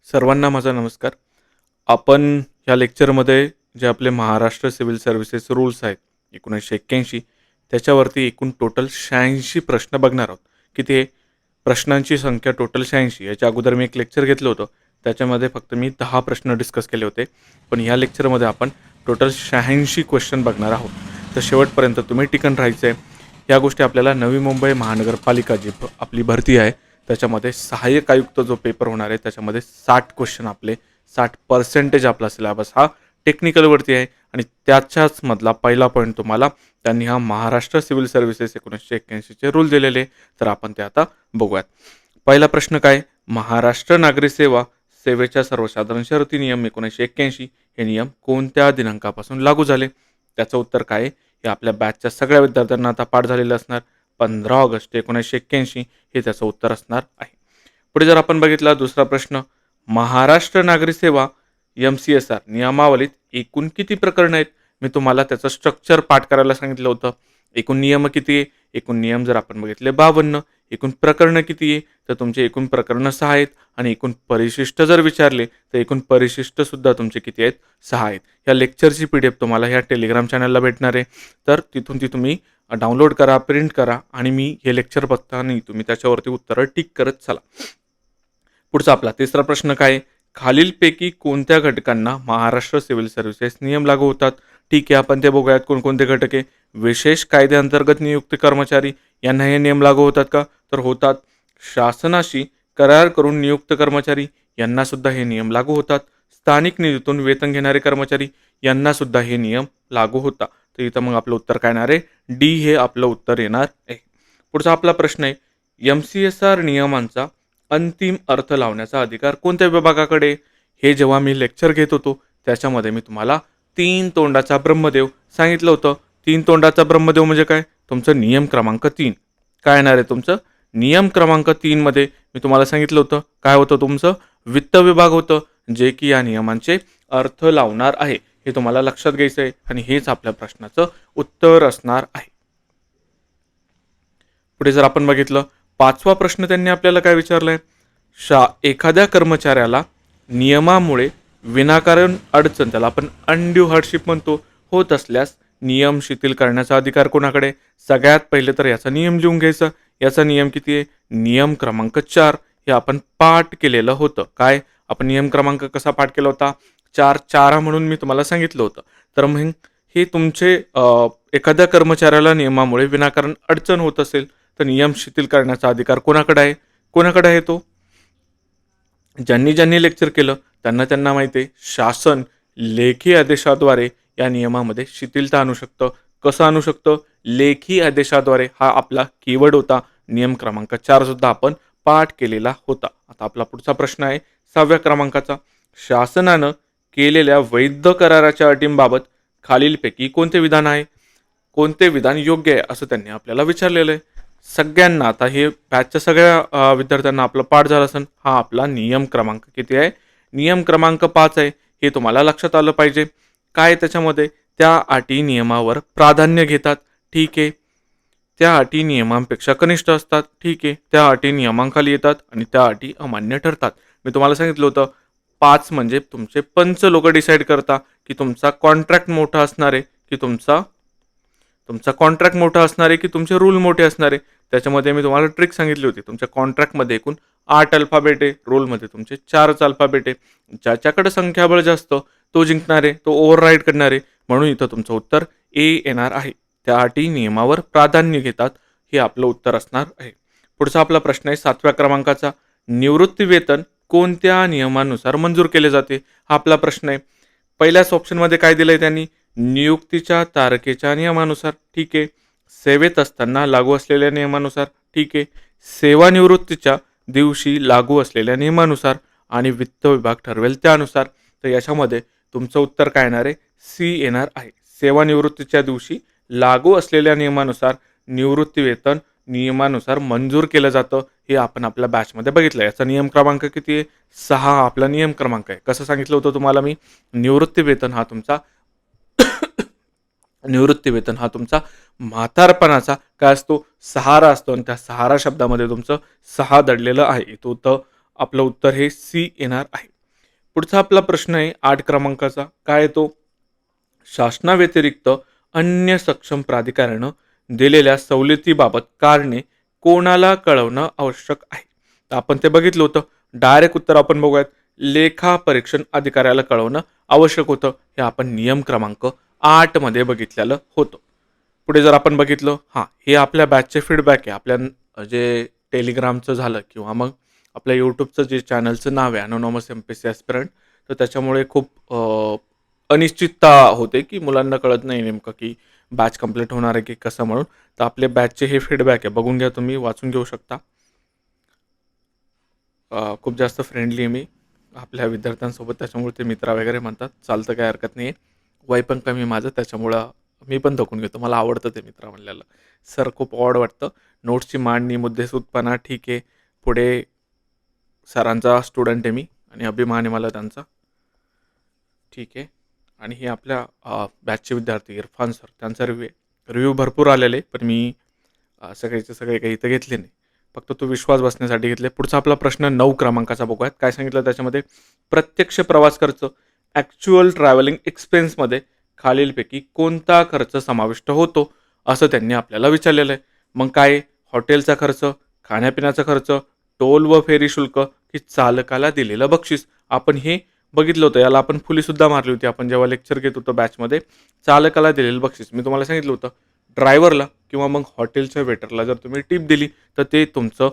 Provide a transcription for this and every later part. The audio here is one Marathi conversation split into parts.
सर्वांना माझा नमस्कार. आपण ह्या लेक्चरमध्ये जे आपले महाराष्ट्र सिव्हिल सर्व्हिसेस रूल्स आहेत 1981 त्याच्यावरती एकूण टोटल 86 प्रश्न बघणार आहोत. किती आहे? प्रश्नांची संख्या टोटल 86. याच्या अगोदर मी एक लेक्चर घेतलं होतं. त्याच्यामध्ये फक्त मी 10 प्रश्न डिस्कस केले होते. पण ह्या लेक्चरमध्ये आपण टोटल 86 क्वेश्चन बघणार आहोत. तर शेवटपर्यंत तुम्ही टिकून राहायचं आहे. या गोष्टी आपल्याला नवी मुंबई महानगरपालिका जी आपली भरती आहे त्याच्यामध्ये सहाय्यक आयुक्त जो पेपर होणार आहे त्याच्यामध्ये 60 क्वेश्चन आपले 60% आपला सिलेबस हा टेक्निकलवरती आहे. आणि त्याच्याच मधला पहिला पॉईंट तुम्हाला त्यांनी हा महाराष्ट्र सिव्हिल सर्व्हिसेस 1981चे रूल दिलेले. तर आपण ते आता बघूयात. पहिला प्रश्न काय? महाराष्ट्र नागरी सेवेच्या सर्वसाधारण शर्ती नियम 1981 हे नियम कोणत्या दिनांकापासून लागू झाले? त्याचं उत्तर काय? हे आपल्या बॅचच्या सगळ्या विद्यार्थ्यांना आता पाठ झालेलं असणार. 15 ऑगस्ट 1981 हे त्याचं उत्तर असणार आहे. पुढे जर आपण बघितला दुसरा प्रश्न, महाराष्ट्र नागरी सेवा MCSR नियमावलीत एकूण किती प्रकरण आहेत? मी तुम्हाला त्याचं स्ट्रक्चर पाठ करायला सांगितलं होतं. एकूण नियम किती आहे? एकूण नियम जर आपण बघितले 52. एकूण प्रकरणं किती आहे? तर तुमचे एकूण प्रकरणं 6 आहेत. आणि एकूण परिशिष्ट जर विचारले तर एकूण परिशिष्ट सुद्धा तुमचे किती आहेत? 6 आहेत. या लेक्चरची PDF तुम्हाला ह्या टेलिग्राम चॅनलला भेटणार आहे. तर तिथून ती तुम्ही डाउनलोड करा, प्रिंट करा आणि मी हे लेक्चर बघताना तुम्ही त्याच्यावरती उत्तरं टिक करत चला. पुढचा आपला तिसरा प्रश्न काय? खालीलपैकी कोणत्या घटकांना महाराष्ट्र सिव्हिल सर्व्हिसेस नियम लागू होतात? ठीक आहे, आपण ते बघूयात. कोणकोणते घटक आहे? विशेष कायद्याअंतर्गत नियुक्त कर्मचारी यांना हे नियम लागू होतात का? तर होतात. शासनाशी करार करून नियुक्त कर्मचारी यांना सुद्धा हे नियम लागू होतात. स्थानिक निधीतून वेतन घेणारे कर्मचारी यांना सुद्धा हे नियम लागू होतात. तर इथं मग आपलं उत्तर काय येणार आहे? डी हे आपलं उत्तर येणार आहे. पुढचा आपला प्रश्न आहे, MCSR नियमांचा अंतिम अर्थ लावण्याचा अधिकार कोणत्या विभागाकडे? हे जेव्हा मी लेक्चर घेत होतो त्याच्यामध्ये मी तुम्हाला 3 तोंडाचा ब्रह्मदेव सांगितलं होतं. 3 तोंडाचा ब्रह्मदेव म्हणजे काय? तुमचं नियम क्रमांक 3 काय येणार आहे? तुमचं नियम क्रमांक 3 मध्ये मी तुम्हाला सांगितलं होतं काय होतं? तुमचं वित्त विभाग होतं, जे की या नियमांचे अर्थ लावणार आहे. हे तुम्हाला लक्षात घ्यायचं आहे आणि हेच आपल्या प्रश्नाचं उत्तर असणार आहे. पुढे जर आपण बघितलं 5वा प्रश्न त्यांनी आपल्याला काय विचारलंय? एखाद्या कर्मचाऱ्याला नियमामुळे विनाकारण अडचण, त्याला आपण अनड्यू हार्डशिप म्हणतो, होत असल्यास नियम शिथिल करण्याचा अधिकार कोणाकडे? सगळ्यात पहिले तर याचा नियम लिहून घ्यायचा. याचा नियम किती आहे? नियम क्रमांक 4 हे आपण पाठ केलेलं होतं. काय आपण नियम क्रमांक कसा पाठ केला होता? 4 म्हणून मी तुम्हाला सांगितलं होतं. तर मग हे तुमचे एखाद्या कर्मचाऱ्याला नियमामुळे विनाकारण अडचण होत असेल तर नियम शिथिल करण्याचा अधिकार कोणाकडे आहे? कोणाकडे आहे तो? ज्यांनी लेक्चर केलं त्यांना माहिती आहे. शासन लेखी आदेशाद्वारे या नियमामध्ये शिथिलता आणू शकतं. कसं आणू शकतं? लेखी आदेशाद्वारे हा आपला कीवर्ड होता. नियम क्रमांक 4 सुद्धा आपण पाठ केलेला होता. आता आपला पुढचा प्रश्न आहे 6व्या क्रमांकाचा. शासनानं केलेल्या वैध कराराच्या अटींबाबत खालीलपैकी कोणते विधान आहे? कोणते विधान योग्य आहे असं त्यांनी आपल्याला विचारलेलं आहे. सगळ्यांना आता हे बॅचच्या सगळ्या विद्यार्थ्यांना आपलं पाठ झालं असेल. हा आपला नियम क्रमांक किती आहे? नियम क्रमांक 5 आहे. हे तुम्हाला लक्षात आलं पाहिजे. काय त्याच्यामध्ये? त्या अटी नियमावर प्राधान्य घेतात. ठीक आहे. त्या अटी नियमांपेक्षा कनिष्ठ असतात. ठीक आहे. त्या अटी नियमांखाली येतात आणि त्या अटी अमान्य ठरतात. मी तुम्हाला सांगितलं होतं 5 म्हणजे तुमचे पंच लोक डिसाईड करता की तुमचा कॉन्ट्रॅक्ट मोठा असणार आहे की तुमचा कॉन्ट्रॅक्ट मोठा असणार आहे की तुमचे रूल मोठे असणार आहे. त्याच्यामध्ये मी तुम्हाला ट्रिक सांगितली होती. तुमच्या कॉन्ट्रॅक्टमध्ये एकूण 8 अल्फाबेट आहे, रोलमध्ये तुमचे 4च अल्फाबेट आहे. ज्याच्याकडे संख्याबळ जास्त तो जिंकणार आहे, तो ओव्हरराईड करणार आहे. म्हणून इथं तुमचं उत्तर ए येणार आहे. त्या अटी नियमावर प्राधान्य घेतात हे आपलं उत्तर असणार आहे. पुढचा आपला प्रश्न आहे 7व्या क्रमांकाचा. निवृत्ती वेतन कोणत्या नियमानुसार मंजूर केले जाते? हा आपला प्रश्न आहे. पहिल्याच ऑप्शनमध्ये काय दिलंय त्यांनी? नियुक्तीच्या तारखेच्या नियमानुसार. ठीक आहे. सेवेत असताना लागू असलेल्या नियमानुसार. ठीक आहे. सेवानिवृत्तीच्या दिवशी लागू असलेल्या नियमानुसार आणि वित्त विभाग ठरवेल त्यानुसार. तर याच्यामध्ये तुमचं उत्तर काय येणार आहे? सी येणार आहे. सेवानिवृत्तीच्या दिवशी लागू असलेल्या नियमानुसार निवृत्ती वेतन नियमानुसार मंजूर केलं जातं. हे आपण आपल्या बॅचमध्ये बघितलं. याचा नियम क्रमांक किती आहे? 6 आपला नियम क्रमांक आहे. कसं सांगितलं होतं तुम्हाला मी? निवृत्ती वेतन हा तुमचा म्हातारपणाचा काय असतो? सहारा असतो. आणि त्या सहारा शब्दामध्ये तुमचं 6 दडलेलं आहे. तो आपलं उत्तर हे सी येणार आहे. पुढचा आपला प्रश्न आहे 8 क्रमांकाचा. काय आहे तो? शासनाव्यतिरिक्त अन्य सक्षम प्राधिकरणानं दिलेल्या सवलतीबाबत कारणे कोणाला कळवणं आवश्यक आहे? तर आपण ते बघितलं होतं. डायरेक्ट उत्तर आपण बघूयात. लेखा परीक्षण अधिकाऱ्याला कळवणं आवश्यक होतं. हे आपण नियम क्रमांक 8 मध्ये बघितलेलं होतं. पुढे जर आपण बघितलं, हे आपल्या बॅचचे फीडबॅक आहे. आपल्या जे टेलिग्रामचं झालं किंवा मग आपल्या यूट्यूबचं जे चॅनलचं नाव आहे अनोनॉमस एमपीएससी ॲस्पिरंट, तर त्याच्यामुळे खूप अनिश्चितता होते की मुलांना कळत नाही नेमकं की बॅच कंप्लीट होणार आहे की कसं म्हणून. तर आपले बॅचचे हे फीडबॅक आहे, बघून घ्या, तुम्ही वाचून घेऊ शकता. खूप जास्त फ्रेंडली आहे मी आपल्या विद्यार्थ्यांसोबत, त्याच्यामुळे ते मित्र वगैरे म्हणतात. चालतं, काय हरकत नाही आहे. वय पण कमी माझं, त्याच्यामुळं मी पण थकून घेतो. मला आवडतं ते मित्र म्हणलेलं. सर खूप ऑड वाटतं. नोट्सची मांडणी, मुद्देसूदपणा ठीक आहे. पुढे सरांचा स्टुडंट आहे मी आणि अभिमान आहे मला त्यांचा. ठीक आहे. आणि हे आपल्या बॅचचे विद्यार्थी इरफान सर, त्यांचा रिव्ह्यू भरपूर आलेले, पण मी सगळेचे सगळे काही इथं घेतले नाही. फक्त तो विश्वास बसण्यासाठी घेतले. पुढचा आपला प्रश्न 9 क्रमांकाचा बघूयात. काय सांगितलं त्याच्यामध्ये? प्रत्यक्ष प्रवास खर्च ॲक्च्युअल ट्रॅव्हलिंग एक्सपेन्समध्ये खालीलपैकी कोणता खर्च समाविष्ट होतो, असं त्यांनी आपल्याला विचारलेलं आहे. मग काय? हॉटेलचा खर्च, खाण्यापिण्याचा खर्च, टोल व फेरी शुल्क की चालकाला दिलेलं बक्षीस? आपण हे बघितलं होतं. याला आपण फुलीसुद्धा मारली होती आपण जेव्हा लेक्चर घेत होतो बॅचमध्ये. चालकाला दिलेलं बक्षीस मी तुम्हाला सांगितलं होतं. ड्रायव्हरला किंवा मग हॉटेलच्या वेटरला जर तुम्ही टिप दिली तर ते तुमचं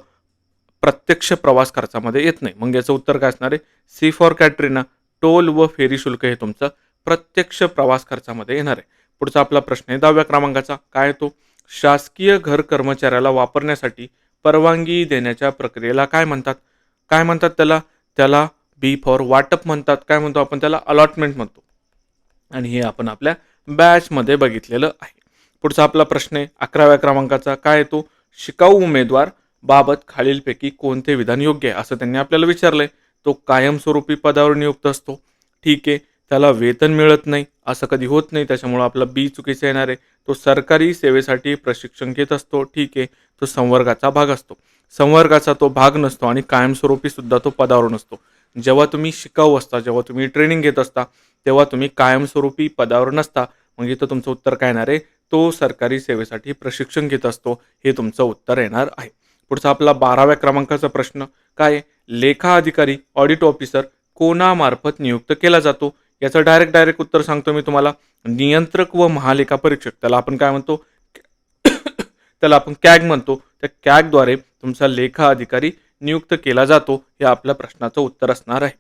प्रत्यक्ष प्रवास खर्चामध्ये येत नाही. मग याचं उत्तर काय असणार आहे? सी फॉर कॅटरीना, टोल व फेरी शुल्क हे तुमचं प्रत्यक्ष प्रवास खर्चामध्ये येणार आहे. पुढचा आपला प्रश्न आहे 10व्या क्रमांकाचा. काय आहे तो? शासकीय घर कर्मचाऱ्याला वापरण्यासाठी परवानगी देण्याच्या प्रक्रियेला काय म्हणतात? काय म्हणतात त्याला? त्याला बी फॉर वाटप म्हणतात. काय म्हणतो आपण त्याला? अलॉटमेंट म्हणतो. आणि हे आपण आपल्या बॅचमध्ये बघितलेलं आहे. पुढचा आपला प्रश्न आहे 11व्या क्रमांकाचा. काय आहे तो? शिकाऊ उमेदवार बाबत खालीलपैकी कोणते विधान योग्य आहे, असं त्यांनी आपल्याला विचारलंय. तो कायमस्वरूपी पदावर नियुक्त असतो. ठीक आहे. त्याला वेतन मिळत नाही, असं कधी होत नाही, त्याच्यामुळं आपला बी चुकीचं येणार आहे. तो सरकारी सेवेसाठी प्रशिक्षण घेत असतो. ठीक आहे. तो संवर्गाचा भाग असतो. संवर्गाचा तो भाग नसतो आणि कायमस्वरूपी सुद्धा तो पदावर नसतो. जेव्हा तुम्ही शिकाऊ असता, जेव्हा तुम्ही ट्रेनिंग घेत असता, तेव्हा तुम्ही कायमस्वरूपी पदावर नसता. मग इथं तुमचं उत्तर काय येणार आहे? तो सरकारी सेवेसाठी प्रशिक्षण घेत असतो. हे तुमचं उत्तर येणार आहे. पुढचा आपला 12व्या क्रमांकाचा प्रश्न काय आहे? लेखा अधिकारी, ऑडिट ऑफिसर कोणामार्फत नियुक्त केला जातो? याचं डायरेक्ट उत्तर सांगतो मी तुम्हाला. नियंत्रक व महालेखा परीक्षक, त्याला आपण काय म्हणतो? त्याला आपण कॅग म्हणतो. त्या कॅगद्वारे तुमचा लेखा अधिकारी नियुक्त केला जातो. हे आपल्या प्रश्नाचं उत्तर असणार आहे.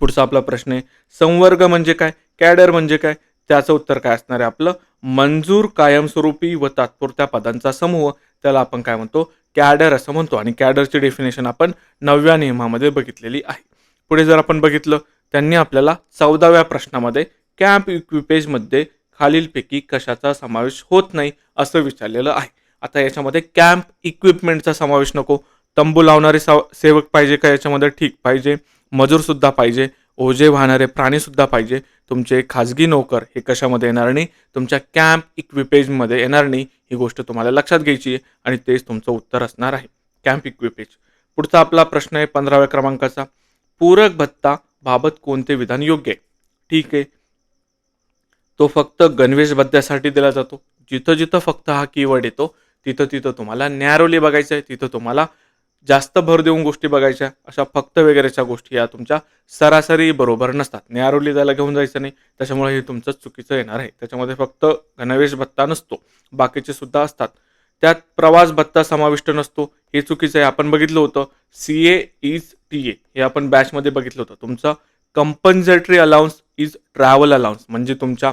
पुढचा आपला प्रश्न आहे संवर्ग म्हणजे काय? कॅडर म्हणजे काय? त्याचं उत्तर काय असणार आहे आपलं? मंजूर कायमस्वरूपी व तात्पुरत्या पदांचा समूह, त्याला आपण काय म्हणतो? कॅडर असं म्हणतो. आणि कॅडरची डेफिनेशन आपण 9व्या नियमामध्ये बघितलेली आहे. पुढे जर आपण बघितलं, त्यांनी आपल्याला 14व्या प्रश्नामध्ये कॅम्प इक्विपेजमध्ये खालीलपैकी कशाचा समावेश होत नाही असं विचारलेलं आहे. आता याच्यामध्ये कॅम्प इक्विपमेंटचा समावेश नको. तंबू लावणारे सेवक पाहिजे का याच्यामध्ये? ठीक, पाहिजे. मजूरसुद्धा पाहिजे. ओझे वाहणारे प्राणीसुद्धा पाहिजे. तुमचे खाजगी नोकर हे कशामध्ये येणार नाही? तुमच्या कॅम्प इक्विपेजमध्ये येणार नाही. ही गोष्ट तुम्हाला लक्षात घ्यायची आहे आणि तेच तुमचं उत्तर असणार आहे, कॅम्प इक्विपेज. पुढचा आपला प्रश्न आहे 15व्या क्रमांकाचा. पूरक भत्ता बाबत कोणते विधान योग्य आहे? ठीक आहे. तो फक्त गणवेश भत्त्यासाठी दिला जातो. जिथं जिथं फक्त हा कीवर्ड येतो तिथं तिथं तुम्हाला नॅरोली बघायचं आहे. तिथं तुम्हाला जास्त भर देऊन गोष्टी बघायच्या. अशा फक्त वगैरेच्या गोष्टी या तुमच्या सरासरी बरोबर नसतात. नॅरोली त्याला घेऊन जायचं नाही. त्याच्यामुळे हे तुमचं चुकीचं येणार आहे. त्याच्यामध्ये फक्त गणवेश भत्ता नसतो, बाकीचे सुद्धा असतात. त्यात प्रवास भत्ता समाविष्ट नसतो, हे चुकीचं आहे. आपण बघितलं होतं CA इज TA, हे आपण बॅचमध्ये बघितलं होतं. तुमचं कंपन्सेटरी अलाउन्स इज ट्रॅव्हल अलाउन्स, म्हणजे तुमच्या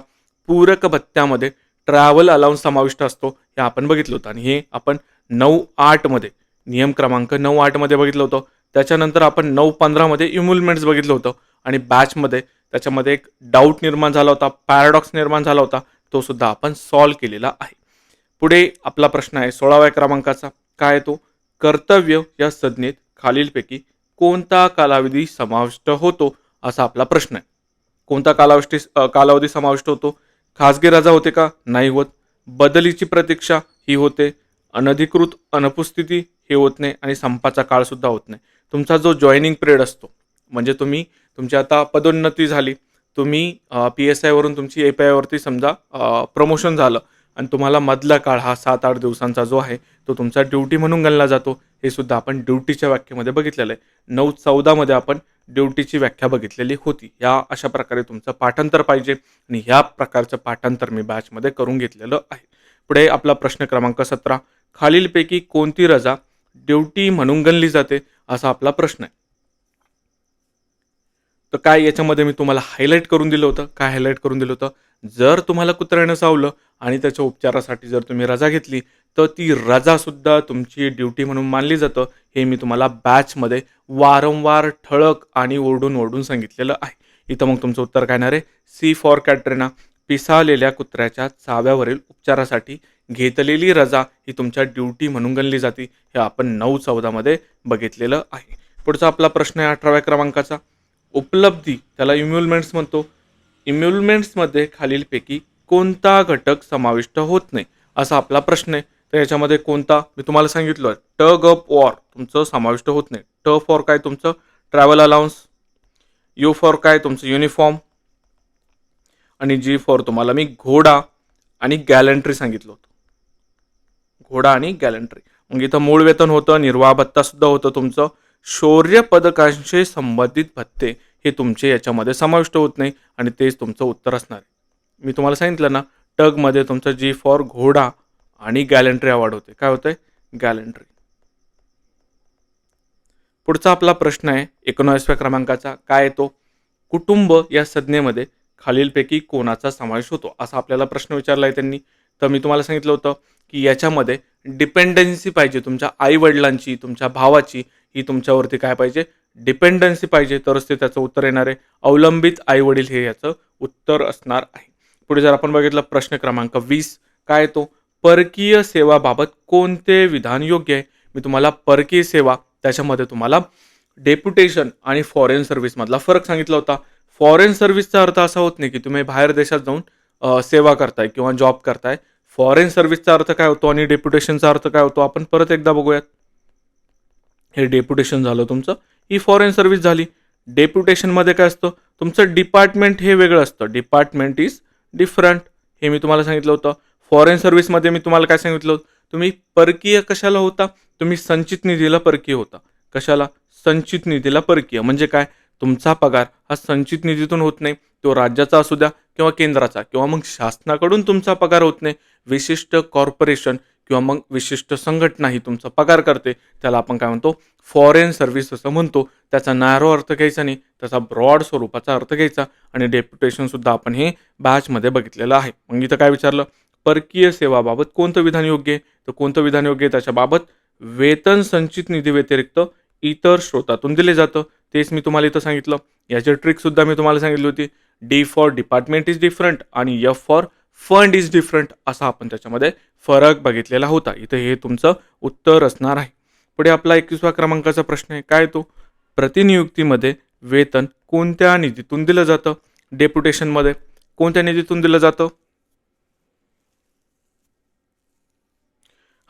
पूरक भत्त्यामध्ये ट्रॅव्हल अलाउन्स समाविष्ट असतो, हे आपण बघितलं होतं. आणि हे आपण 9.8 मध्ये, नियम क्रमांक 9.8 मध्ये बघितलं होतं. त्याच्यानंतर आपण 9.15 मध्ये इम्युलमेंट्स बघितलं होतं. आणि बॅचमध्ये त्याच्यामध्ये एक डाऊट निर्माण झाला होता, पॅराडॉक्स निर्माण झाला होता, तो सुद्धा आपण सॉल्व्ह केलेला आहे. पुढे आपला प्रश्न आहे 16व्या क्रमांकाचा. काय आहे तो? कर्तव्य या संज्ञेत खालीलपैकी कोणता कालावधी समाविष्ट होतो, असा आपला प्रश्न आहे. कोणता कालावधी समाविष्ट होतो? खाजगी रजा होते का? नाही होत. बदलीची प्रतीक्षा ही होते. अनधिकृत अनुपस्थिती हे होत नाही. आणि संपाचा काळ सुद्धा होत नाही. तुमचा जो जॉईनिंग पिरियड असतो, म्हणजे तुम्ही तुमची आता पदोन्नती झाली, तुम्ही PSI वरून तुमची API वरती समजा प्रमोशन झालं आणि तुम्हाला मधला काळ हा 7-8 दिवसांचा जो आहे, तो तुमचा ड्युटी म्हणून गणला जातो. हे सुद्धा आपण ड्युटीच्या व्याख्येमध्ये बघितलेलं आहे. 9-14 मध्ये आपण ड्युटीची व्याख्या बघितलेली होती. या अशा प्रकारे तुमचं पाठांतर पाहिजे आणि ह्या प्रकारचं पाठांतर मी बॅचमध्ये करून घेतलेलं आहे. पुढे आपला प्रश्न क्रमांक 17. खालीलपैकी कोणती रजा ड्युटी म्हणून गणली जाते? असा आपला प्रश्न आहे. तर काय याच्यामध्ये मी तुम्हाला हायलाईट करून दिलं होतं. काय हायलाईट करून दिलं होतं? जर तुम्हाला कुत्र्यानं चावलं आणि त्याच्या उपचारासाठी जर तुम्ही रजा घेतली, तर ती रजासुद्धा तुमची ड्युटी म्हणून मानली जातं. हे मी तुम्हाला बॅचमध्ये वारंवार ठळक आणि ओरडून सांगितलेलं आहे. इथं मग तुमचं उत्तर काय येणार आहे? C for Katrina. पिसाळलेल्या कुत्र्याच्या चाव्यावरील उपचारासाठी घेतलेली रजा ही तुमच्या ड्युटी म्हणून गणली जाते. हे आपण 9-14 मध्ये बघितलेलं आहे. पुढचा आपला प्रश्न आहे 18व्या क्रमांकाचा. उपलब्धी त्याला इम्युलमेंट्स म्हणतो. इम्युलमेंट्समध्ये खालीलपैकी कोणता घटक समाविष्ट होत नाही? असा आपला प्रश्न आहे. तर याच्यामध्ये कोणता? मी तुम्हाला सांगितलं टग ऑफ वॉर तुमचं समाविष्ट होत नाही. ट फॉर काय तुमचं? Travel allowance. यू फॉर काय तुमचं? युनिफॉर्म. आणि जी फॉर तुम्हाला मी घोडा आणि गॅलंट्री सांगितलं होतं. घोडा आणि गॅलंट्री. मग इथं मूळ वेतन होतं, निर्वाह भत्ता सुद्धा होतं तुमचं. शौर्य पदकांशी संबंधित भत्ते हे तुमचे याच्यामध्ये समाविष्ट होत नाही आणि तेच तुमचं उत्तर असणार आहे. मी तुम्हाला सांगितलं ना, टगमध्ये तुमचं जी फॉर घोडा आणि गॅलंट्री अवॉर्ड होते. काय होतंय? गॅलंट्री. पुढचा आपला प्रश्न आहे 19व्या क्रमांकाचा. काय येतो? कुटुंब या संज्ञेमध्ये खालीलपैकी कोणाचा समावेश होतो? असा आपल्याला प्रश्न विचारला आहे त्यांनी. तर मी तुम्हाला सांगितलं होतं की याच्यामध्ये डिपेंडन्सी पाहिजे तुमच्या आई-वडिलांची, तुमच्या भावाची, ही तुमच्यावरती काय पाहिजे? डिपेंडन्सी पाहिजे, तरच ते त्याचं उत्तर येणार आहे. अवलंबित आई-वडील हे याचं उत्तर असणार आहे. पुढे जर आपण बघितलं प्रश्न क्रमांक 20. काय येतो? परकीय सेवाबाबत कोणते विधान योग्य आहे? मी तुम्हाला परकीय सेवा त्याच्यामध्ये तुम्हाला डेप्युटेशन आणि फॉरेन सर्व्हिसमधला फरक सांगितला होता. फॉरेन सर्व्हिसचा अर्थ असा होत नाही की तुम्ही बाहेर देशात जाऊन सेवा करताय किंवा जॉब करताय. फॉरेन सर्व्हिसचा अर्थ काय होतो आणि डेप्युटेशनचा अर्थ काय होतो? आपण परत एकदा बघूयात. हे डेप्युटेशन झालं तुमचं, ही फॉरेन सर्व्हिस झाली. डेप्युटेशनमध्ये काय असतं? तुमचं डिपार्टमेंट हे वेगळं असतं. Department is different. हे मी तुम्हाला सांगितलं होतं. फॉरेन सर्व्हिसमध्ये मी तुम्हाला काय सांगितलं होतं? तुम्ही परकीय कशाला होता? तुम्ही संचित निधीला परकीय होता. कशाला? संचित निधीला परकीय. म्हणजे काय? तुमचा पगार हा संचित निधीतून होत नाही. तो राज्याचा असू द्या किंवा केंद्राचा किंवा मग शासनाकडून तुमचा पगार होत नाही. विशिष्ट कॉर्पोरेशन किंवा मग विशिष्ट संघटना ही तुमचा पगार करते. त्याला आपण काय म्हणतो? फॉरेन सर्व्हिस असं म्हणतो. त्याचा नॅरो अर्थ घ्यायचा नाही, त्याचा ब्रॉड स्वरूपाचा अर्थ घ्यायचा. आणि डेप्युटेशन सुद्धा आपण हे बॅचमध्ये बघितलेलं आहे. मग इथं काय विचारलं? परकीय सेवाबाबत कोणतं विधान योग्य आहे? तर कोणतं विधान योग्य आहे त्याच्याबाबत? वेतन संचित निधी व्यतिरिक्त इतर स्रोतातून दिले जातं. तेच मी तुम्हाला इथं सांगितलं. याची ट्रिक सुद्धा मी तुम्हाला सांगितली होती. D for department is different आणि F for fund is different असा आपण त्याच्यामध्ये फरक बघितलेला होता. इथं हे तुमचं उत्तर असणार आहे. पुढे आपला 21व्या क्रमांकाचा प्रश्न आहे. काय तो? प्रतिनियुक्तीमध्ये वेतन कोणत्या निधीतून दिलं जातं? डेप्युटेशनमध्ये कोणत्या निधीतून दिलं जातं?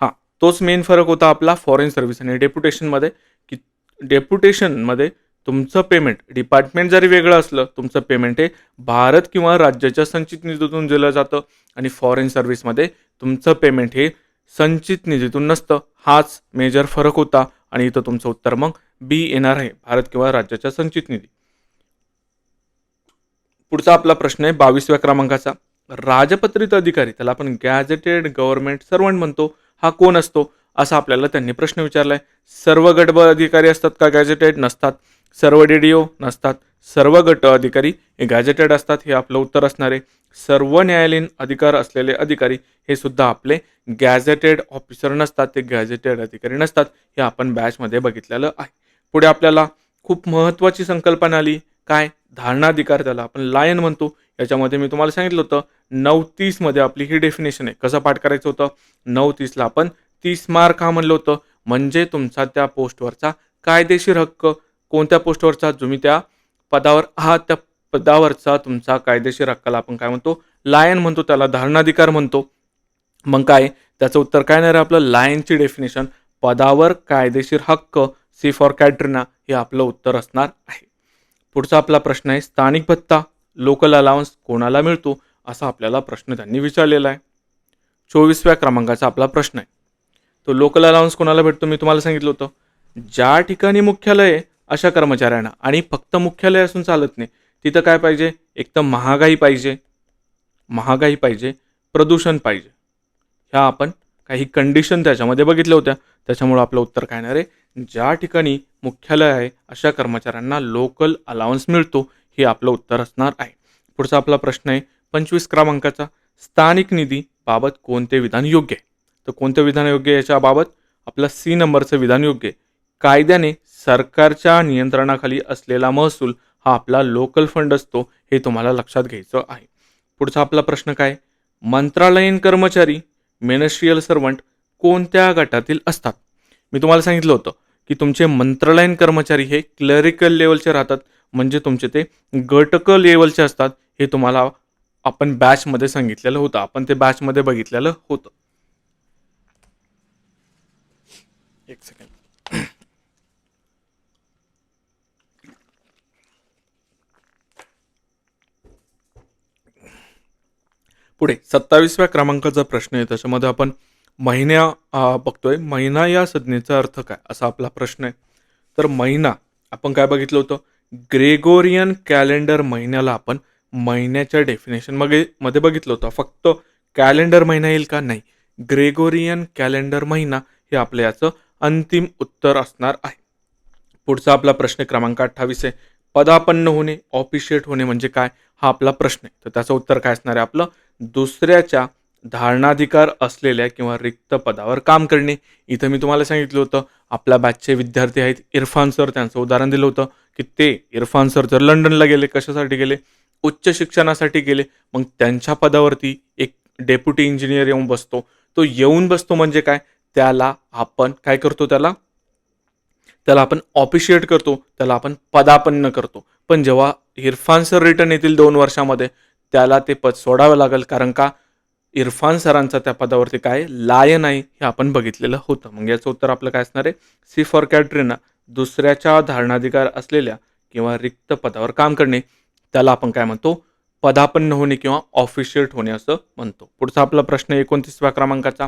हां, तोच मेन फरक होता आपला फॉरेन सर्व्हिस आणि डेप्युटेशनमध्ये, की डेप्युटेशनमध्ये तुमचं पेमेंट डिपार्टमेंट जरी वेगळं असलं, तुमचं पेमेंट हे भारत किंवा राज्याच्या संचित निधीतून दिलं जातं आणि फॉरेन सर्व्हिसमध्ये तुमचं पेमेंट हे संचित निधीतून नसतं. हाच मेजर फरक होता आणि इथं तुमचं उत्तर मग बी येणार आहे, भारत किंवा राज्याच्या संचित निधी. पुढचा आपला प्रश्न आहे 22व्या क्रमांकाचा. राजपत्रित अधिकारी त्याला आपण गॅझेटेड गव्हर्नमेंट सर्वंट म्हणतो. हा कोण असतो? असा आपल्याला त्यांनी प्रश्न विचारलाय. सर्व गट अधिकारी असतात का गॅझेटेड? नसतात. सर्व DDO नसतात. सर्व गट अधिकारी हे गॅझेटेड असतात. हे आपलं उत्तर असणार आहे. सर्व न्यायालयीन अधिकार असलेले अधिकारी हे सुद्धा आपले गॅझेटेड ऑफिसर नसतात. ते गॅझेटेड अधिकारी नसतात. हे आपण बॅचमध्ये बघितलेलं आहे. पुढे आपल्याला खूप महत्त्वाची संकल्पना आली. काय? धारणाधिकार त्याला आपण लायन म्हणतो. याच्यामध्ये मी तुम्हाला सांगितलं होतं 9-30 मध्ये आपली ही डेफिनेशन आहे. कसं पाठ करायचं होतं? 9-30ला आपण 30 मार्क हा म्हणलं होतं. म्हणजे तुमचा त्या पोस्टवरचा कायदेशीर हक्क. कोणत्या पोस्टवरचा? तुम्ही त्या पदावर आहात त्या पदावरचा तुमचा कायदेशीर हक्काला आपण काय म्हणतो? लायन म्हणतो. त्याला धारणाधिकार म्हणतो. मग काय? त्याचं उत्तर काय नाही रे आपलं? लायनची डेफिनेशन पदावर कायदेशीर हक्क सी फॉर कॅटरीना हे आपलं उत्तर असणार आहे. पुढचा आपला प्रश्न आहे, स्थानिक भत्ता लोकल अलाउन्स कोणाला मिळतो, असा आपल्याला प्रश्न त्यांनी विचारलेला आहे. 24व्या क्रमांकाचा आपला प्रश्न आहे. तो लोकल अलाउन्स कोणाला भेटतो, मी तुम्हाला सांगितलं होतं, ज्या ठिकाणी मुख्यालय आहे अशा कर्मचाऱ्यांना. आणि फक्त मुख्यालय असून चालत नाही, तिथं काय पाहिजे, एक तर महागाई पाहिजे, प्रदूषण पाहिजे. ह्या आपण काही कंडिशन त्याच्यामध्ये बघितल्या होत्या. त्याच्यामुळे आपलं उत्तर काय येणार आहे, ज्या ठिकाणी मुख्यालय आहे अशा कर्मचाऱ्यांना लोकल अलाउन्स मिळतो, हे आपलं उत्तर असणार आहे. पुढचा आपला प्रश्न आहे 25 क्रमांकाचा, स्थानिक निधी बाबत कोणते विधान योग्य आहे. तर कोणतं विधान योग्य आहे याच्याबाबत आपलं सी नंबरचं विधान योग्य आहे. कायद्याने सरकारच्या नियंत्रणाखाली असलेला महसूल हा आपला लोकल फंड असतो, हे तुम्हाला लक्षात घ्यायचं आहे. पुढचा आपला प्रश्न काय, मंत्रालयीन कर्मचारी मिनिस्ट्रियल सर्वंट कोणत्या गटातील असतात. मी तुम्हाला सांगितलं होतं की तुमचे मंत्रालयीन कर्मचारी हे क्लरिकल लेवलचे राहतात, म्हणजे तुमचे ते गटक लेवलचे असतात. हे तुम्हाला आपण बॅचमध्ये सांगितलेलं होतं, आपण ते बॅचमध्ये बघितलेलं होतं. एक सेकंड. पुढे 27व्या क्रमांकाचा प्रश्न आहे, त्याच्यामध्ये आपण महिन्या बघतोय. महिना या संज्ञेचा अर्थ काय, असा आपला प्रश्न आहे. तर महिना आपण काय बघितलं होतं, ग्रेगोरियन कॅलेंडर महिन्याला आपण महिन्याच्या डेफिनेशन मध्ये बघितलं होतं. फक्त कॅलेंडर महिना येईल का, नाही, ग्रेगोरियन कॅलेंडर महिना हे आपलं याचं अंतिम उत्तर असणार आहे. पुढचा आपला प्रश्न क्रमांक 28 आहे, पदापन्न होणे, ऑफिशिएट होणे म्हणजे काय, हा आपला प्रश्न आहे. तर त्याचं उत्तर काय असणार आहे आपलं, दुसऱ्याच्या धारणाधिकार असलेल्या किंवा रिक्त पदावर काम करणे. इथं मी तुम्हाला सांगितलं होतं, आपल्या बॅचचे विद्यार्थी आहेत इरफान सर, त्यांचं उदाहरण दिलं होतं की ते इरफान सर जर लंडनला गेले, कशासाठी गेले, उच्च शिक्षणासाठी गेले, मग त्यांच्या पदावरती एक डेप्युटी इंजिनियर येऊन बसतो. तो येऊन बसतो म्हणजे काय, त्याला आपण काय करतो, त्याला आपण ऑफिशिएट करतो, त्याला आपण पदापन्न करतो. पण जेव्हा इरफान सर रिटर्न येतील 2 वर्षामध्ये, त्याला ते पद सोडावं लागेल, कारण का इरफान सरांचा त्या पदावरती काय लाय नाही, हे आपण बघितलेलं होतं. मग याचं उत्तर आपलं काय असणार आहे, सी फॉर कॅटरीना, दुसऱ्याच्या धारणाधिकार असलेल्या किंवा रिक्त पदावर काम करणे, त्याला आपण काय म्हणतो, पदापन्न होणे किंवा ऑफिशिएट होणे असं म्हणतो. पुढचा आपला प्रश्न 29व्या क्रमांकाचा,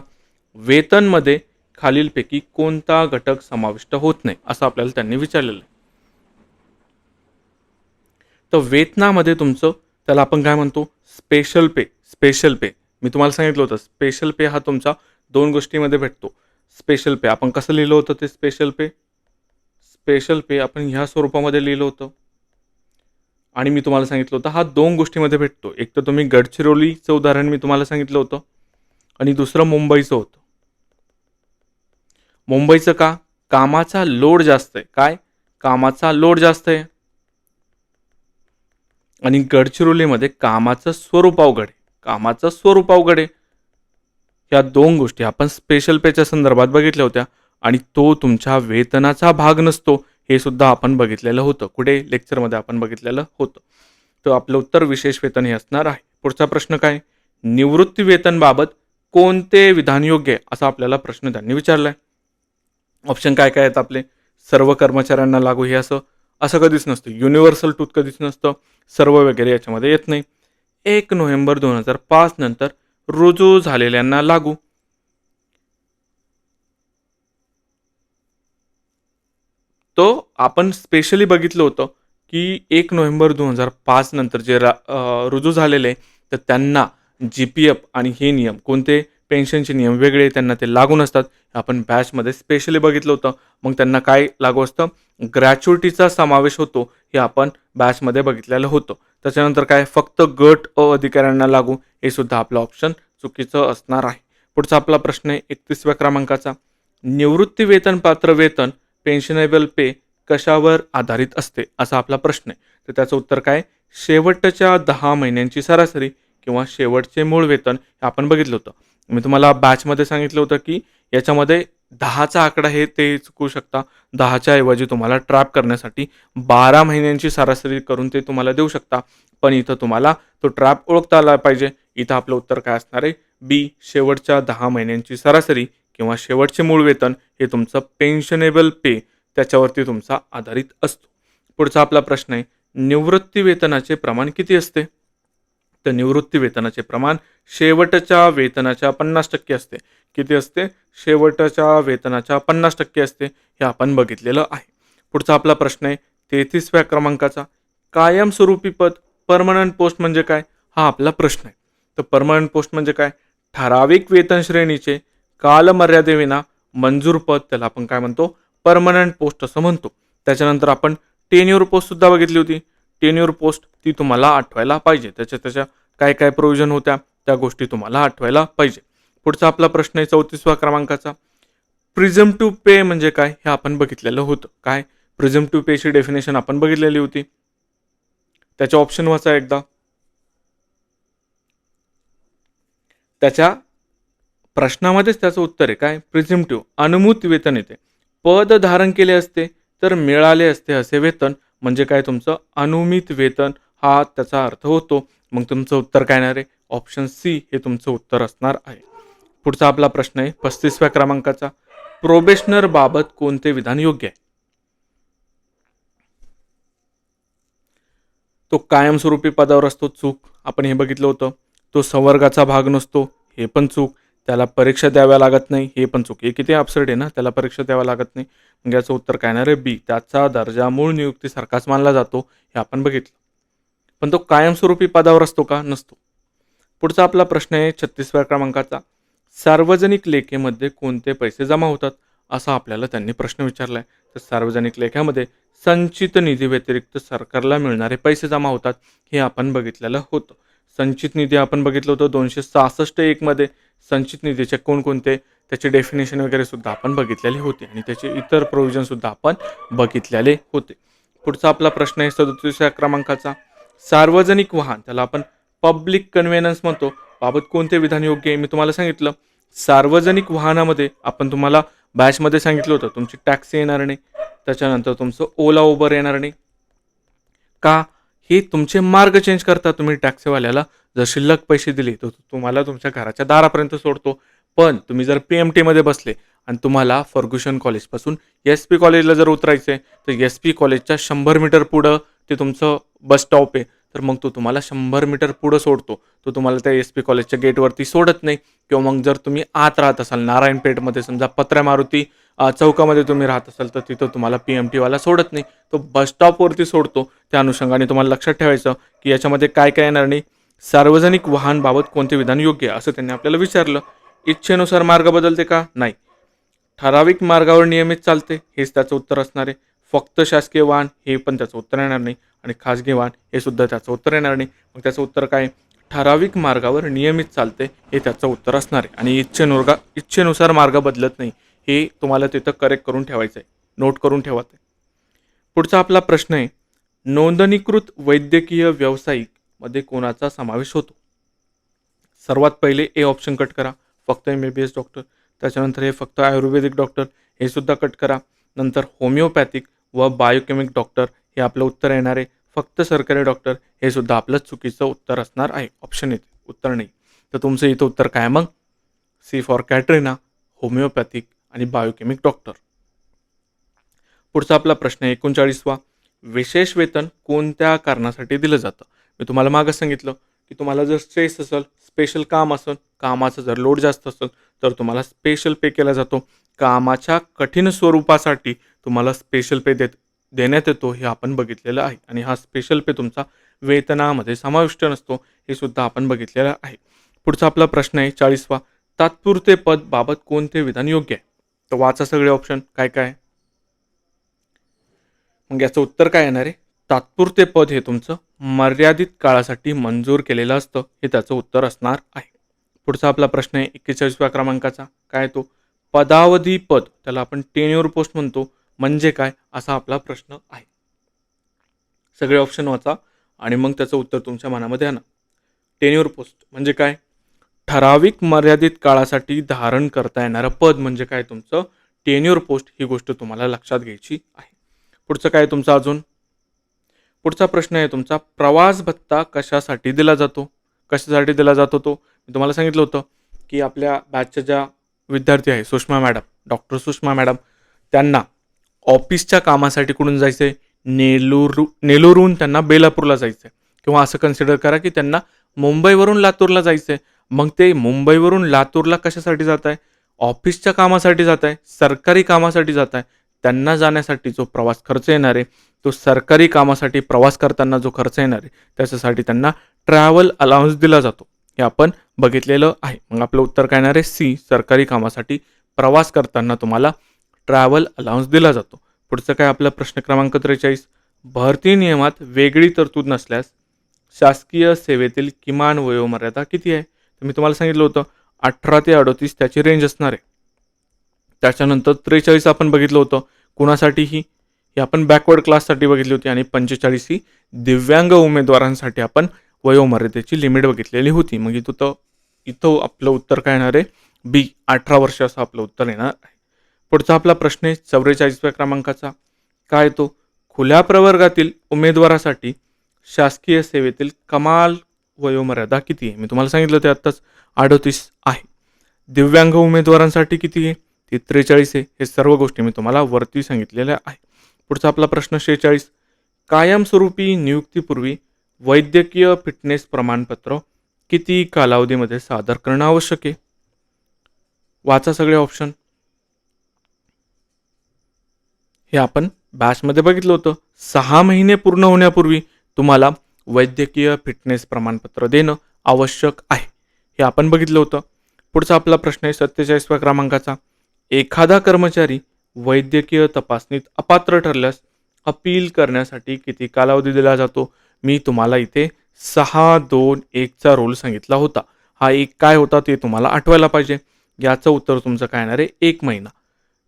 वेतनमध्ये खालीलपैकी कोणता घटक समाविष्ट होत नाही, असं आपल्याला त्यांनी विचारलेलं आहे. तर वेतनामध्ये तुमचं, त्याला आपण काय म्हणतो, स्पेशल पे. मी तुम्हाला सांगितलं होतं, स्पेशल पे हा तुमचा 2 गोष्टीमध्ये भेटतो. स्पेशल पे आपण कसं लिहिलं होतं, ते स्पेशल पे आपण ह्या स्वरूपामध्ये लिहिलं होतं. आणि मी तुम्हाला सांगितलं होतं हा 2 गोष्टीमध्ये भेटतो. एक तर तुम्ही गडचिरोलीचं उदाहरण मी तुम्हाला सांगितलं होतं, आणि दुसरं मुंबईचं होतं. मुंबईचं का, कामाचा लोड जास्त आहे. काय, कामाचा लोड जास्त आहे. आणि गडचिरोलीमध्ये कामाचं स्वरूप अवघड आहे. ह्या 2 गोष्टी आपण स्पेशल पेच्या संदर्भात बघितल्या होत्या, आणि तो तुमच्या वेतनाचा भाग नसतो, हे सुद्धा आपण बघितलेलं होतं. कुठे, लेक्चरमध्ये आपण बघितलेलं होतं. तर आपलं उत्तर विशेष वेतन हे असणार आहे. पुढचा प्रश्न काय, निवृत्ती वेतनबाबत कोणते विधान योग्य आहे, असा आपल्याला प्रश्न त्यांनी विचारलाय. ऑप्शन काय काय आहेत आपले, सर्व कर्मचाऱ्यांना लागू, हे असं कधीच नसतं. युनिव्हर्सल ट्रूथ कधीच नसतं. सर्व वगैरे याच्यामध्ये येत नाही. 1 नोव्हेंबर 2005 नंतर रुजू झालेल्यांना लागू. तो आपण स्पेशली बघितलं होतं की 1 नोव्हेंबर 2005 नंतर जे रुजू झालेले, तर त्यांना GPF आणि हे नियम, कोणते पेन्शनचे नियम वेगळे, त्यांना ते लागू नसतात. आपण बॅचमध्ये स्पेशली बघितलं होतं. मग त्यांना काय लागू असतं, ग्रॅच्युइटीचा समावेश होतो, हे आपण बॅचमध्ये बघितलेलं होतं. त्याच्यानंतर काय, फक्त गट अधिकाऱ्यांना लागू, हे सुद्धा आपलं ऑप्शन चुकीचं असणार आहे. पुढचा आपला प्रश्न आहे 31व्या क्रमांकाचा, निवृत्ती वेतनपात्र वेतन पेन्शनेबल पे कशावर आधारित असते, असा आपला प्रश्न आहे. तर त्याचं उत्तर काय, शेवटच्या 10 महिन्यांची सरासरी किंवा शेवटचे मूळ वेतन, हे आपण बघितलं होतं. मी तुम्हाला बॅचमध्ये सांगितलं होतं की याच्यामध्ये 10चा आकडा हे ते चुकू शकता. 10च्या ऐवजी तुम्हाला ट्रॅप करण्यासाठी 12 महिन्यांची सरासरी करून ते तुम्हाला देऊ शकता. पण इथं तुम्हाला तो ट्रॅप ओळखता आला पाहिजे. इथं आपलं उत्तर काय असणार आहे, बी, शेवटच्या 10 महिन्यांची सरासरी किंवा शेवटचे मूळ वेतन हे तुमचं पेन्शनेबल पे, त्याच्यावरती तुमचा आधारित असतो. पुढचा आपला प्रश्न आहे निवृत्ती वेतनाचे प्रमाण किती असते? तर निवृत्ती वेतनाचे प्रमाण शेवटच्या वेतनाच्या 50% असते. किती असते? शेवटच्या वेतनाच्या 50% असते. हे आपण बघितलेलं आहे. पुढचा आपला प्रश्न आहे 33व्या क्रमांकाचा. कायमस्वरूपी पद परमनंट पोस्ट म्हणजे काय? हा आपला प्रश्न आहे. तर परमनंट पोस्ट म्हणजे काय? ठराविक वेतन श्रेणीचे कालमर्यादेविना मंजूर पद, त्याला आपण काय म्हणतो? परमनंट पोस्ट असं म्हणतो. त्याच्यानंतर आपण टेन्युअर पोस्ट सुद्धा बघितली होती. टेन्युअर पोस्ट ती तुम्हाला आठवायला पाहिजे. त्याच्या काय काय प्रोव्हिजन होत्या त्या गोष्टी तुम्हाला आठवायला पाहिजे. पुढचा आपला प्रश्न आहे 34व्या क्रमांकाचा. प्रिझम्प्टिव्ह पे म्हणजे काय? हे आपण बघितलेलं होतं. काय? प्रिझम्प्टिव्ह पेची डेफिनेशन आपण बघितलेली होती. त्याच्या ऑप्शन वाचा एकदा. त्याच्या प्रश्नामध्येच त्याचं उत्तर आहे काय? प्रिझम्प्टिव्ह अनुमूत वेतन येते. पद धारण केले असते तर मिळाले असते असे वेतन म्हणजे काय? तुमचं अनुमित वेतन हा त्याचा अर्थ होतो. मग तुमचं उत्तर काय येणार आहे? ऑप्शन सी हे तुमचं उत्तर असणार आहे. पुढचा आपला प्रश्न आहे 35व्या क्रमांकाचा. प्रोबेशनर बाबत कोणते विधान योग्य आहे? तो कायमस्वरूपी पदावर असतो, चूक. आपण हे बघितलं होतं. तो संवर्गाचा भाग नसतो, हे पण चूक. त्याला परीक्षा द्याव्या लागत नाही, हे पण चूक. हे किती अब्सर्ड आहे ना, त्याला परीक्षा द्याव्या लागत नाही. म्हणजे याचं उत्तर काय येणार आहे? बी. त्याचा दर्जा मूळ नियुक्तीसारखाच मानला जातो, हे आपण बघितलं. पण तो कायमस्वरूपी पदावर असतो का? नसतो. पुढचा आपला प्रश्न आहे 36व्या क्रमांकाचा. सार्वजनिक लेखेमध्ये कोणते पैसे जमा होतात? असा आपल्याला त्यांनी प्रश्न विचारलाय. तर सार्वजनिक लेख्यामध्ये संचित निधी व्यतिरिक्त सरकारला मिळणारे पैसे जमा होतात, हे आपण बघितलेलं होतं. संचित निधी आपण बघितलं होतं 266 मध्ये. संचित निधीचे कोणकोणते, त्याचे डेफिनेशन वगैरे सुद्धा आपण बघितलेले होते आणि त्याचे इतर प्रोव्हिजन सुद्धा आपण बघितलेले होते. पुढचा आपला प्रश्न आहे 37व्या क्रमांकाचा. सार्वजनिक वाहन, त्याला आपण पब्लिक कन्व्हेनन्स म्हणतो, बाबत कोणते विधान योग्य आहे? मी तुम्हाला सांगितलं सार्वजनिक वाहनामध्ये आपण तुम्हाला बॅचमध्ये सांगितलं होतं तुमची टॅक्सी येणार नाही, त्याच्यानंतर तुमचं ओला उबर येणार नाही. का? हे तुमचे मार्ग चेंज करता तुम्ही टॅक्सीवाल्याला. जर शिल्लक पैसे दिले तर तुम्हाला तुमच्या घराच्या दारापर्यंत सोडतो. पण तुम्ही जर PMT मध्ये बसले आणि तुम्हाला फर्ग्युसन कॉलेजपासून SP कॉलेजला जर उतरायचं आहे तर SP कॉलेजच्या 100 मीटर पुढं ते तुमचं बस स्टॉप आहे. तर मग तो तुम्हाला 100 मीटर पुढं सोडतो. तो तुम्हाला त्या SP कॉलेजच्या गेटवरती सोडत नाही. किंवा मग जर तुम्ही आत राहत असाल नारायणपेठमध्ये, समजा पत्र्या मारुती चौकामध्ये तुम्ही राहत असाल तर तिथं तुम्हाला PMT वाला सोडत नाही. तो बस स्टॉपवरती सोडतो. त्या अनुषंगाने तुम्हाला लक्षात ठेवायचं की याच्यामध्ये काय काय येणार नाही. सार्वजनिक वाहनबाबत कोणते विधान योग्य आहे असं त्यांनी आपल्याला विचारलं. इच्छेनुसार मार्ग बदलते का? नाही. ठराविक मार्गावर नियमित चालते, हेच त्याचं उत्तर असणार आहे. फक्त शासकीय वाहन, हे पण त्याचं उत्तर येणार नाही. आणि खाजगी वाहन, हे सुद्धा त्याचं उत्तर येणार नाही. मग त्याचं उत्तर काय? ठराविक मार्गावर नियमित चालते, हे त्याचं उत्तर असणार आहे. आणि इच्छेनुसार मार्ग बदलत नाही, हे तुम्हाला तिथं करेक्ट करून ठेवायचं आहे, नोट करून ठेवा ते. पुढचा आपला प्रश्न आहे नोंदणीकृत वैद्यकीय व्यावसायिक मध्ये कोणाचा समावेश होतो? सर्वात पहिले ए ऑप्शन कट करा, फक्त MBBS डॉक्टर. त्याच्यानंतर हे फक्त आयुर्वेदिक डॉक्टर, हे सुद्धा कट करा. नंतर होमिओपॅथिक व बायोकेमिक डॉक्टर, हे आपलं उत्तर येणार आहे. फक्त सरकारी डॉक्टर, हे सुद्धा आपलं चुकीचं उत्तर असणार आहे. ऑप्शन येते, उत्तर नाही. तर तुमचं इथं उत्तर काय मग? सी फॉर कॅटरीना, होमिओपॅथिक आणि बायोकेमिक डॉक्टर. पुढचा आपला प्रश्न आहे 39वा. विशेष वेतन कोणत्या कारणासाठी दिलं जातं? मी तुम्हाला मागं सांगितलं की तुम्हाला जर स्ट्रेस असेल, स्पेशल काम असेल, कामाचा जर लोड जास्त असेल तर तुम्हाला स्पेशल पे केला जातो. कामाच्या कठीण स्वरूपासाठी तुम्हाला स्पेशल पे देण्यात येतो, हे आपण बघितलेलं आहे. आणि हा स्पेशल पे तुमचा वेतनामध्ये समाविष्ट नसतो, हे सुद्धा आपण बघितलेलं आहे. पुढचा आपला प्रश्न आहे 40वा. तात्पुरते पद बाबत कोणते विधान योग्य आहे? तर वाचा सगळे ऑप्शन काय काय. मग याचं उत्तर काय येणार आहे? तात्पुरते पद हे तुमचं मर्यादित काळासाठी मंजूर केलेलं असतं, हे त्याचं उत्तर असणार आहे. पुढचा आपला प्रश्न आहे 41व्या क्रमांकाचा. काय तो? पदावधी पद, त्याला आपण टेन्युअर पोस्ट म्हणतो, म्हणजे काय असा आपला प्रश्न आहे. सगळे ऑप्शन वाचा आणि मग त्याचं उत्तर तुमच्या मनामध्ये आणा. टेन्युअर पोस्ट म्हणजे काय? ठराविक मर्यादित काळासाठी धारण करता येणारं पद म्हणजे काय? तुमचं टेन्युअर पोस्ट, ही गोष्ट तुम्हाला लक्षात घ्यायची आहे. पुढचं काय तुमचा अजून? पुढचा प्रश्न आहे तुमचा प्रवास भत्ता कशासाठी दिला जातो? कशासाठी दिला जातो तो मी तुम्हाला सांगितलं होतं की आपल्या बॅचच्या ज्या विद्यार्थी आहे Sushma madam, doctor Sushma madam, त्यांना ऑफिसच्या कामासाठी कुठून जायचं आहे? नेलूरहून त्यांना बेलापूरला जायचं आहे, किंवा असं कन्सिडर करा की त्यांना मुंबईवरून लातूरला जायचं आहे. मग ते मुंबईवरून लातूरला कशासाठी जात आहे? ऑफिसच्या कामासाठी जात आहे, सरकारी कामासाठी जात आहे. त्यांना जाण्यासाठी जो प्रवास खर्च येणार आहे, तो सरकारी कामासाठी प्रवास करताना जो खर्च येणार आहे, त्याच्यासाठी त्यांना ट्रॅव्हल अलाउन्स दिला जातो. हे आपण बघितलेलं आहे. मग आपलं उत्तर काय येणार आहे? सी, सरकारी कामासाठी प्रवास करताना तुम्हाला ट्रॅव्हल अलाउन्स दिला जातो. पुढचं काय आपला प्रश्न क्रमांक 43. भरती नियमात वेगळी तरतूद नसल्यास शासकीय सेवेतील किमान वयोमर्यादा किती आहे? तर मी तुम्हाला सांगितलं होतं 18 ते 38 त्याची रेंज असणार आहे. त्याच्यानंतर 43 आपण बघितलं होतं कुणासाठीही, ही आपण बॅकवर्ड क्लाससाठी बघितली होती, आणि 45 ही दिव्यांग उमेदवारांसाठी आपण वयोमर्यादेची लिमिट बघितलेली होती. मग इथं आपलं उत्तर काय येणार आहे? बी, 18 वर्ष असं आपलं उत्तर येणार आहे. पुढचा आपला प्रश्न आहे 44व्या क्रमांकाचा. काय तो? खुल्या प्रवर्गातील उमेदवारासाठी शासकीय सेवेतील कमाल वयोमर्यादा किती आहे? मी तुम्हाला सांगितलं ते आत्ताच 38 आहे. दिव्यांग उमेदवारांसाठी किती आहे? ती 43 आहे. हे सर्व गोष्टी मी तुम्हाला वरती सांगितलेल्या आहे. पुढचा आपला प्रश्न 46. कायमस्वरूपी नियुक्तीपूर्वी वैद्यकीय फिटनेस प्रमाणपत्र किती कालावधीमध्ये सादर करणं आवश्यक आहे? वाचा सगळे ऑप्शन. हे आपण बॅचमध्ये बघितलं होतं. 6 महिने पूर्ण होण्यापूर्वी तुम्हाला वैद्यकीय फिटनेस प्रमाणपत्र देणं आवश्यक आहे, हे आपण बघितलं होतं. पुढचा आपला प्रश्न आहे 47व्या क्रमांकाचा. एखादा कर्मचारी वैद्यकीय तपासणीत अपात्र ठरल्यास अपील करण्यासाठी किती कालावधी दिला जातो? मी तुम्हाला इथे 6-2-1चा रूल सांगितला होता. हा एक काय होता ते तुम्हाला आठवायला पाहिजे. याचं उत्तर तुमचं काय येणार आहे? 1 महिना.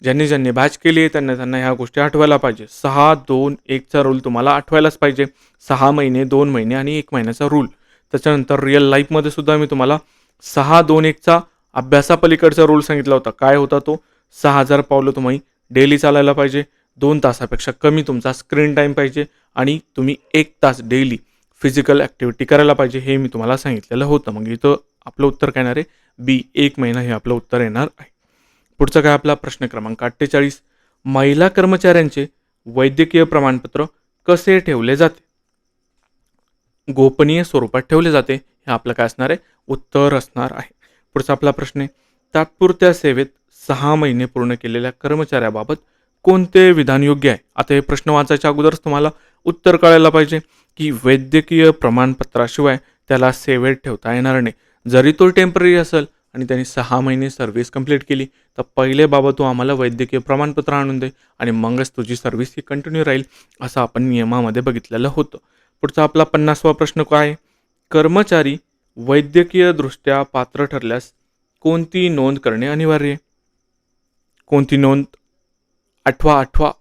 ज्यांनी बॅच केली आहे त्यांना ह्या गोष्टी आठवायला पाहिजे. 6-2-1चा रूल तुम्हाला आठवायलाच पाहिजे. 6 महिने, 2 महिने आणि 1 महिन्याचा रूल. त्याच्यानंतर रिअल लाईफमध्ये सुद्धा मी तुम्हाला 6-2-1चा अभ्यासापलीकडचा रूल सांगितला होता. काय होता तो? 6000 पावलं तुम्ही डेली चालायला पाहिजे, 2 तासापेक्षा कमी तुमचा स्क्रीन टाईम पाहिजे, आणि तुम्ही 1 तास डेली फिजिकल ॲक्टिव्हिटी करायला पाहिजे, हे मी तुम्हाला सांगितलेलं होतं. मग इथं आपलं उत्तर काय येणार आहे? बी, 1 महिना हे आपलं उत्तर येणार आहे. पुढचा काय आपला प्रश्न क्रमांक 48. महिला कर्मचाऱ्यांचे वैद्यकीय प्रमाणपत्र कसे ठेवले जाते? गोपनीय स्वरूपात ठेवले जाते, हे आपलं काय असणार आहे? उत्तर असणार आहे. पुढचा आपला प्रश्न आहे तात्पुरत्या सेवेत 6 महिने पूर्ण केलेल्या कर्मचाऱ्याबाबत कोणते विधान योग्य आहे? आता हे प्रश्न वाचायच्या अगोदरच तुम्हाला उत्तर कळायला पाहिजे की वैद्यकीय प्रमाणपत्राशिवाय त्याला सेवेत ठेवता येणार नाही. जरी तो टेम्पररी असेल आणि त्यांनी 6 महिने सर्व्हिस कंप्लीट केली, तर पहिले बाबा तू आम्हाला वैद्यकीय प्रमाणपत्र आणून दे, आणि मगच तुझी सर्व्हिस ही कंटिन्यू राहील, असं आपण नियमामध्ये बघितलेलं होतं. पुढचा आपला 50वा प्रश्न काय आहे? कर्मचारी वैद्यकीयदृष्ट्या पात्र ठरल्यास कोणती नोंद करणे अनिवार्य आहे? कोणती नोंद? आठवा.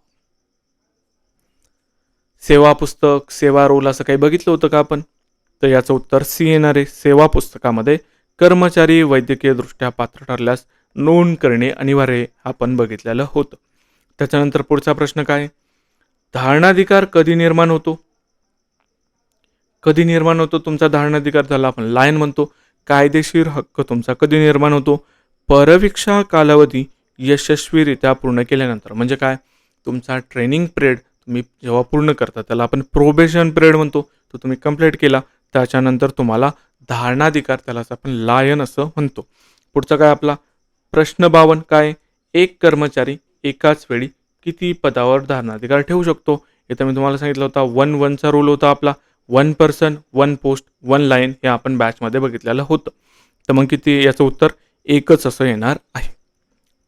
सेवा पुस्तक, सेवा रोल असं काही बघितलं होतं का आपण? तर याचं उत्तर सी येणार आहे. सेवा पुस्तकामध्ये कर्मचारी वैद्यकीयदृष्ट्या पात्र ठरल्यास नोंद करणे अनिवार्य आहे, आपण बघितलेलं होतं. त्याच्यानंतर पुढचा प्रश्न काय? धारणाधिकार कधी निर्माण होतो? कधी निर्माण होतो तुमचा धारणाधिकार? झाला आपण लायन म्हणतो. कायदेशीर हक्क तुमचा कधी निर्माण होतो? परवीक्षा कालावधी यशस्वीरित्या पूर्ण केल्यानंतर. म्हणजे काय? तुमचा ट्रेनिंग पिरियड तुम्ही जेव्हा पूर्ण करता त्याला आपण प्रोबेशन पिरियड म्हणतो, तो तुम्ही कंप्लीट केला त्याच्यानंतर तुम्हाला धारणाधिकार, त्यालाच आपण लायन असं म्हणतो. पुढचा काय आपला प्रश्न 52 काय? एक कर्मचारी एकाच वेळी किती पदावर धारणाधिकार ठेवू शकतो? इथं मी तुम्हाला सांगितलं होता 1-1चा रूल होता आपला. 1 पर्सन 1 पोस्ट 1 लाईन, हे आपण बॅचमध्ये बघितलेलं होतं. तर मग किती? याचं उत्तर एकच असं येणार आहे.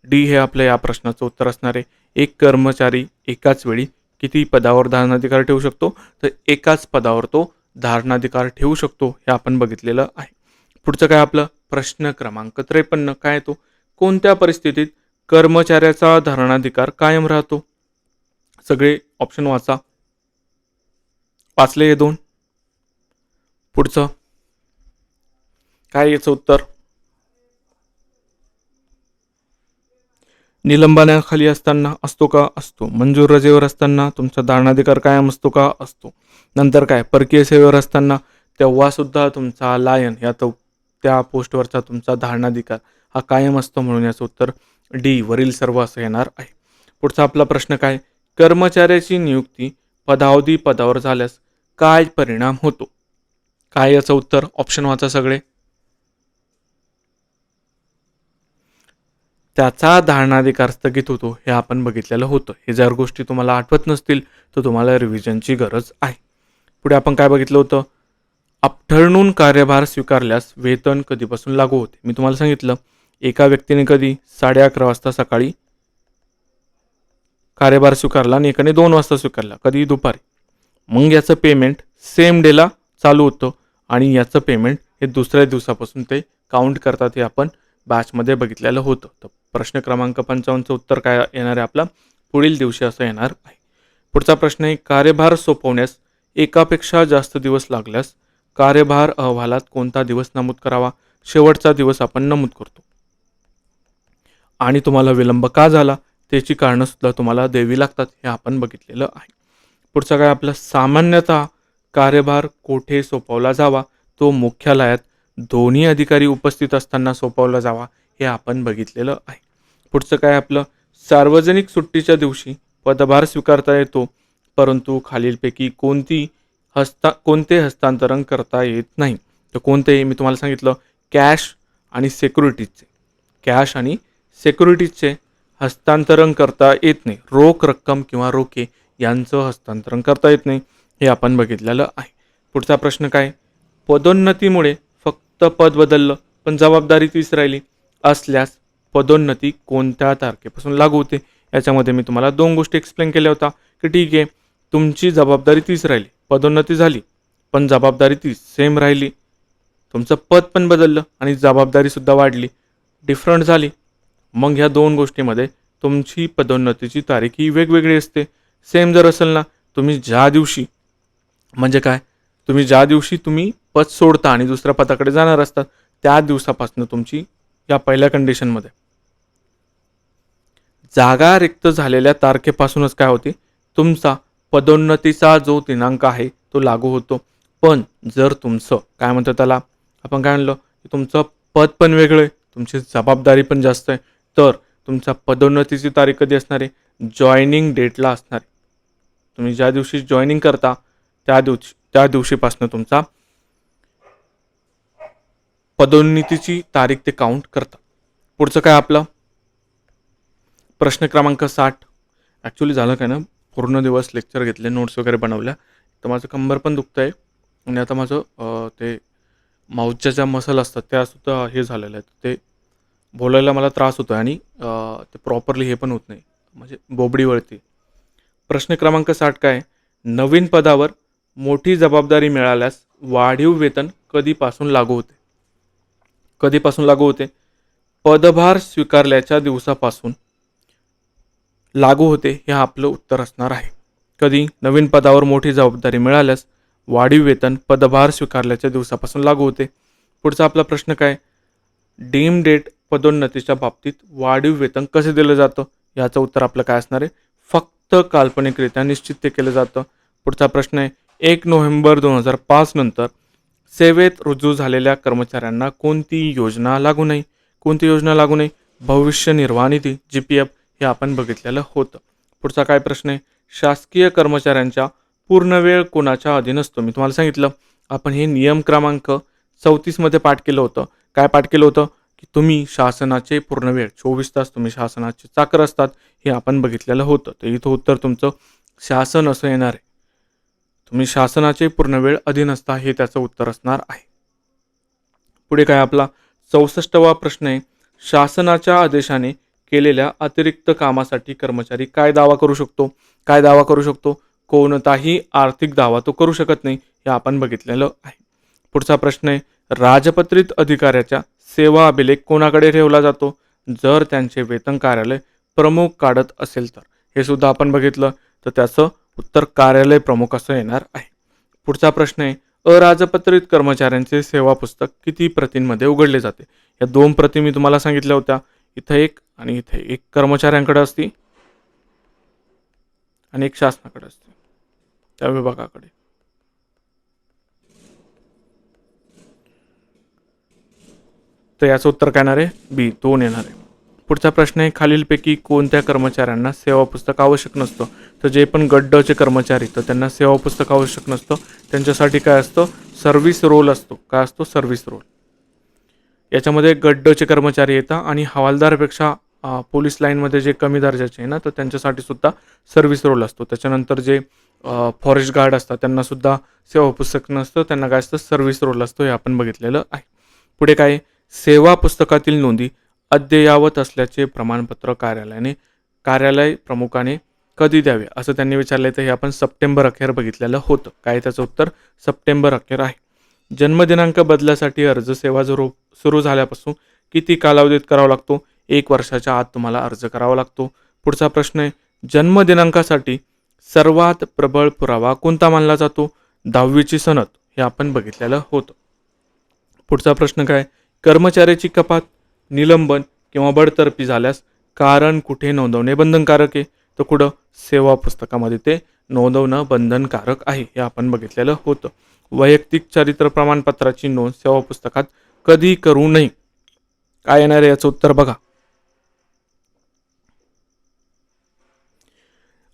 डी हे आपल्या या प्रश्नाचं उत्तर असणार आहे. एक कर्मचारी एकाच वेळी किती पदावर धारणाधिकार ठेवू शकतो? तर एकाच पदावर तो धारणाधिकार ठेवू शकतो, हे आपण बघितलेलं आहे. पुढचं काय आपलं प्रश्न क्रमांक 53 काय येतो? कोणत्या परिस्थितीत कर्मचाऱ्याचा धारणाधिकार कायम राहतो? सगळे ऑप्शन वाचा. वाचले हे 2. पुढचं काय याचं उत्तर? निलंबनाखाली असताना असतो का? असतो. मंजूर रजेवर असताना तुमचा धारणाधिकार कायम असतो का? असतो. नंतर काय? परकीय सेवेवर असताना तेव्हा सुद्धा तुमचा लायन या त्या पोस्टवरचा तुमचा धारणाधिकार हा कायम असतो, म्हणून याचं उत्तर डी वरील सर्व असं येणार आहे. पुढचा आपला प्रश्न काय? कर्मचाऱ्याची नियुक्ती पदावधी पदावर झाल्यास काय परिणाम होतो? काय याचं उत्तर? ऑप्शन वाचा सगळे. त्याचा धारणाधिकार स्थगित होतो हे आपण बघितलेलं होतं. हे जर गोष्टी तुम्हाला आठवत नसतील तर तुम्हाला रिव्हिजनची गरज आहे. पुढे आपण काय बघितलं होतं? अपठणून कार्यभार स्वीकारल्यास वेतन कधीपासून लागू होते? मी तुम्हाला सांगितलं एका व्यक्तीने कधी 11:30 वाजता सकाळी कार्यभार स्वीकारला आणि एकाने 2 वाजता स्वीकारला, कधी दुपारी. मग याचं पेमेंट सेम डेला चालू होतं आणि याचं पेमेंट हे दुसऱ्या दिवसापासून ते काउंट करतात हे आपण बॅचमध्ये बघितलेलं होतं. तर प्रश्न क्रमांक 55चं उत्तर काय येणार आहे आपला? पुढील दिवशी असं येणार आहे. पुढचा प्रश्न आहे, कार्यभार सोपवण्यास एकापेक्षा जास्त दिवस लागल्यास कार्यभार अहवालात कोणता दिवस नमूद करावा? शेवटचा दिवस आपण नमूद करतो. आणि तुम्हाला विलंब का झाला त्याची कारणं सुद्धा तुम्हाला द्यावी लागतात हे आपण बघितलेलं आहे. पुढचा काय आपला? सामान्यतः कार्यभार कोठे सोपवला जावा? तो मुख्यालयात दोन्ही अधिकारी उपस्थित असताना सोपवला जावा हे आपण बघितलेलं आहे. पुढचं काय आपलं? सार्वजनिक सुट्टीच्या दिवशी पदभार स्वीकारता येतो, परंतु खालीलपैकी कोणते हस्तांतरण करता येत नाही? तर कोणते? मी तुम्हाला सांगितलं कॅश आणि सिक्युरिटीजचे हस्तांतरण करता येत नाही. रोख रक्कम किंवा रोखे यांचं हस्तांतरण करता येत नाही हे आपण बघितलेलं आहे. पुढचा प्रश्न काय? पदोन्नतीमुळे फक्त पद बदललं पण जबाबदारी तीच राहिली असल्यास पदोन्नती कोणत्या तारखेपासून लागू होते? याच्यामध्ये मी तुम्हाला 2 गोष्टी एक्सप्लेन केल्या होत्या की ठीक आहे, तुमची जबाबदारी तीच राहिली, पदोन्नती झाली पण जबाबदारी तीच सेम राहिली, तुमचं पद पण बदललं आणि जबाबदारीसुद्धा वाढली, डिफरंट झाली. मग ह्या 2 गोष्टीमध्ये तुमची पदोन्नतीची तारीख ही वेगवेगळी असते. सेम जर असेल ना, तुम्ही ज्या दिवशी म्हणजे काय, ज्या दिवशी तुम्ही पद सोडता आणि दुसऱ्या पदाकडे जाणार असतात त्या दिवसापासून तुमची या पहिल्या कंडिशनमध्ये जागा रिक्त झालेल्या तारखेपासूनच काय होते? तुमचा पदोन्नतीचा जो दिनांक आहे तो लागू होतो. पण जर तुमचं काय म्हणतो त्याला, आपण काय म्हणलं की तुमचं पद पण वेगळं आहे, तुमची जबाबदारी पण जास्त आहे, तर तुमच्या पदोन्नतीची तारीख कधी असणार आहे? जॉईनिंग डेटला असणार आहे. तुम्ही ज्या दिवशी जॉईनिंग करता त्या दिवशीपासून तुमचा पदोन्नतीची तारीख ते काउंट करतात. पुढचं काय आपलं? प्रश्न क्रमांक 60. ॲक्च्युली झालं काय ना, पूर्ण दिवस लेक्चर घेतले, नोट्स वगैरे बनवल्या, तर माझं कंबर पण दुखतं आहे आणि आता माझं ते माऊथच्या ज्या मसल असतात त्यासुद्धा हे झालेलं आहे. ते बोलायला मला त्रास होतो आणि ते प्रॉपरली हे पण होत नाही, म्हणजे बोबडीवरती. प्रश्न क्रमांक 60 काय? नवीन पदावर मोठी जबाबदारी मिळाल्यास वाढीव वेतन कधीपासून लागू होते? कधीपासून लागू होते? पदभार स्वीकारल्याच्या दिवसापासून लागू होते हे आपलं उत्तर असणार आहे. कधी? नवीन पदावर मोठी जबाबदारी मिळाल्यास वाढीव वेतन पदभार स्वीकारल्याच्या दिवसापासून लागू होते. पुढचा आपला प्रश्न काय? डीम डेट पदोन्नतीच्या बाबतीत वाढीव वेतन कसे दिलं जातं? याचं उत्तर आपलं काय असणार आहे? फक्त काल्पनिकरित्या निश्चित ते केलं जातं. पुढचा प्रश्न आहे, 1 नोव्हेंबर 2005 नंतर सेवेत रुजू झालेल्या कर्मचाऱ्यांना कोणती योजना लागू नाही? कोणती योजना लागू नाही? भविष्य निर्वाह निधी GPF हे आपण बघितलेलं होतं. पुढचा काय प्रश्न आहे? शासकीय कर्मचाऱ्यांच्या पूर्णवेळ कोणाच्या अधीन असतो? मी तुम्हाला सांगितलं आपण हे नियम क्रमांक 34 मध्ये पाठ केलं होतं. काय पाठ केलं होतं? की तुम्ही शासनाचे पूर्णवेळ 24 तास तुम्ही शासनाचे चाकर असतात हे आपण बघितलेलं होतं. तर इथं उत्तर तुमचं शासन असं येणार आहे. तुम्ही शासनाचे पूर्णवेळ अधीन असता हे त्याचं उत्तर असणार आहे. पुढे काय आपला 64वा प्रश्न आहे, शासनाच्या आदेशाने केलेल्या अतिरिक्त कामासाठी कर्मचारी काय दावा करू शकतो? काय दावा करू शकतो? कोणताही आर्थिक दावा तो करू शकत नाही हे आपण बघितलेलं आहे. पुढचा प्रश्न आहे, राजपत्रित अधिकाऱ्याच्या सेवा अभिलेख कोणाकडे ठेवला जातो? जर त्यांचे वेतन कार्यालय प्रमुख काढत असेल तर. हे सुद्धा आपण बघितलं, तर त्याचं उत्तर कार्यालय प्रमुख असं येणार आहे. पुढचा प्रश्न आहे, अराजपत्रित कर्मचाऱ्यांचे सेवा पुस्तक किती प्रतींमध्ये उघडले जाते? या 2 प्रती मी तुम्हाला सांगितल्या होत्या. इथं एक आणि इथे एक कर्मचाऱ्यांकडे असते आणि एक शासनाकडे असते, त्या विभागाकडे. तर याचं उत्तर काय येणार आहे? बी 2 येणार आहे. पुढचा प्रश्न आहे, खालीलपैकी कोणत्या कर्मचाऱ्यांना सेवा पुस्तक आवश्यक नसतं? तर जे पण गट ड चे कर्मचारी, तर त्यांना सेवा पुस्तक आवश्यक नसतं. त्यांच्यासाठी काय असतं? सर्व्हिस रोल असतो. काय असतो? Service role. याच्यामध्ये गट ड चे कर्मचारी येतात आणि हवालदारपेक्षा पोलीस लाईनमध्ये जे कमी दर्जाचे आहे ना, तर त्यांच्यासाठी सुद्धा सर्व्हिस रोल असतो. त्याच्यानंतर जे फॉरेस्ट गार्ड असतात त्यांनासुद्धा सेवा पुस्तक नसतं. त्यांना काय असतं? सर्व्हिस रोल असतो. हे आपण बघितलेलं आहे. पुढे काय आहे? सेवा पुस्तकातील नोंदी अद्ययावत असल्याचे प्रमाणपत्र कार्यालय प्रमुखाने कधी द्यावे असं त्यांनी विचारलं. तर हे आपण सप्टेंबर अखेर बघितलेलं होतं. काय त्याचं उत्तर? सप्टेंबर अखेर आहे. जन्मदिनांक बदलासाठी अर्ज सेवा सुरू झाल्यापासून किती कालावधीत करावा लागतो? 1 वर्षाच्या आत तुम्हाला अर्ज करावा लागतो. पुढचा प्रश्न आहे, जन्मदिनांकासाठी सर्वात प्रबळ पुरावा कोणता मानला जातो? 10वीची सनद. हे आपण बघितलेलं होतं. पुढचा प्रश्न काय? कर्मचाऱ्याची कपात, निलंबन किंवा बडतर्फी झाल्यास कारण कुठे नोंदवणे बंधनकारक आहे? तर कुठं? सेवा पुस्तकामध्ये ते नोंदवणं बंधनकारक आहे. हे आपण बघितलेलं होतं. वैयक्तिक चरित्र प्रमाणपत्राची नोंद सेवा पुस्तकात कधी करू नये? काय येणार आहे याचं उत्तर बघा.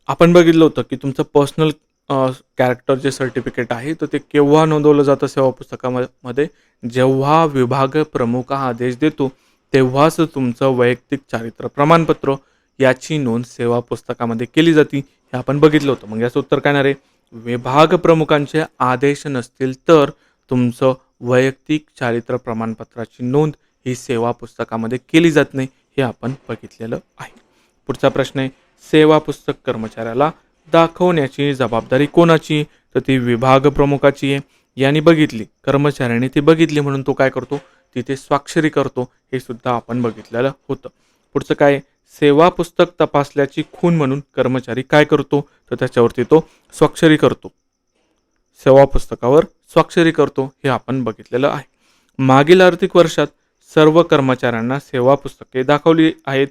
आपण बघितलं होतं की तुमचं पर्सनल कॅरेक्टर जे सर्टिफिकेट आहे तर ते केव्हा नोंदवलं जातं सेवा पुस्तकामध्ये? जेव्हा विभाग प्रमुख हा आदेश देतो तेव्हाच तुमचं वैयक्तिक चारित्र्य प्रमाणपत्र याची नोंद सेवा पुस्तकामध्ये केली जाते. हे आपण बघितलं होतं. मग याचं उत्तर काय येणार आहे? विभाग प्रमुखांचे आदेश नसतील तर तुमचं वैयक्तिक चारित्र्य प्रमाणपत्राची नोंद ही सेवा पुस्तकामध्ये केली जात नाही. हे आपण बघितलेलं आहे. पुढचा प्रश्न आहे, सेवा पुस्तक कर्मचाऱ्याला दाखवण्याची जबाबदारी कोणाची? तर ती विभाग प्रमुखाची आहे. यांनी बघितली, कर्मचाऱ्याने ती बघितली म्हणून तो काय करतो? तिथे स्वाक्षरी करतो. हे सुद्धा आपण बघितलेलं होतं. पुढचं काय? सेवा पुस्तक तपासल्याची खूण म्हणून कर्मचारी काय करतो? तर त्याच्यावरती तो स्वाक्षरी करतो. सेवा पुस्तकावर स्वाक्षरी करतो. हे आपण बघितलेलं आहे. मागील आर्थिक वर्षात सर्व कर्मचाऱ्यांना सेवा पुस्तके दाखवली आहेत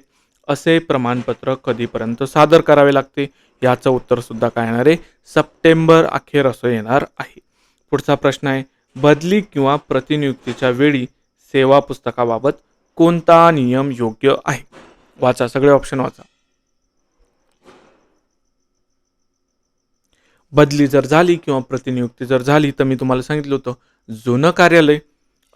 असे प्रमाणपत्र कधीपर्यंत सादर करावे लागते? याचं उत्तर सुद्धा काय येणार आहे? सप्टेंबर अखेर असं येणार आहे. पुढचा प्रश्न आहे, बदली किंवा प्रतिनियुक्तीच्या वेळी सेवा पुस्तकाबाबत कोणता नियम योग्य आहे? वाचा, सगळे ऑप्शन वाचा. बदली जर झाली किंवा प्रतिनियुक्ती जर झाली तर मी तुम्हाला सांगितलं होतं, जुनं कार्यालय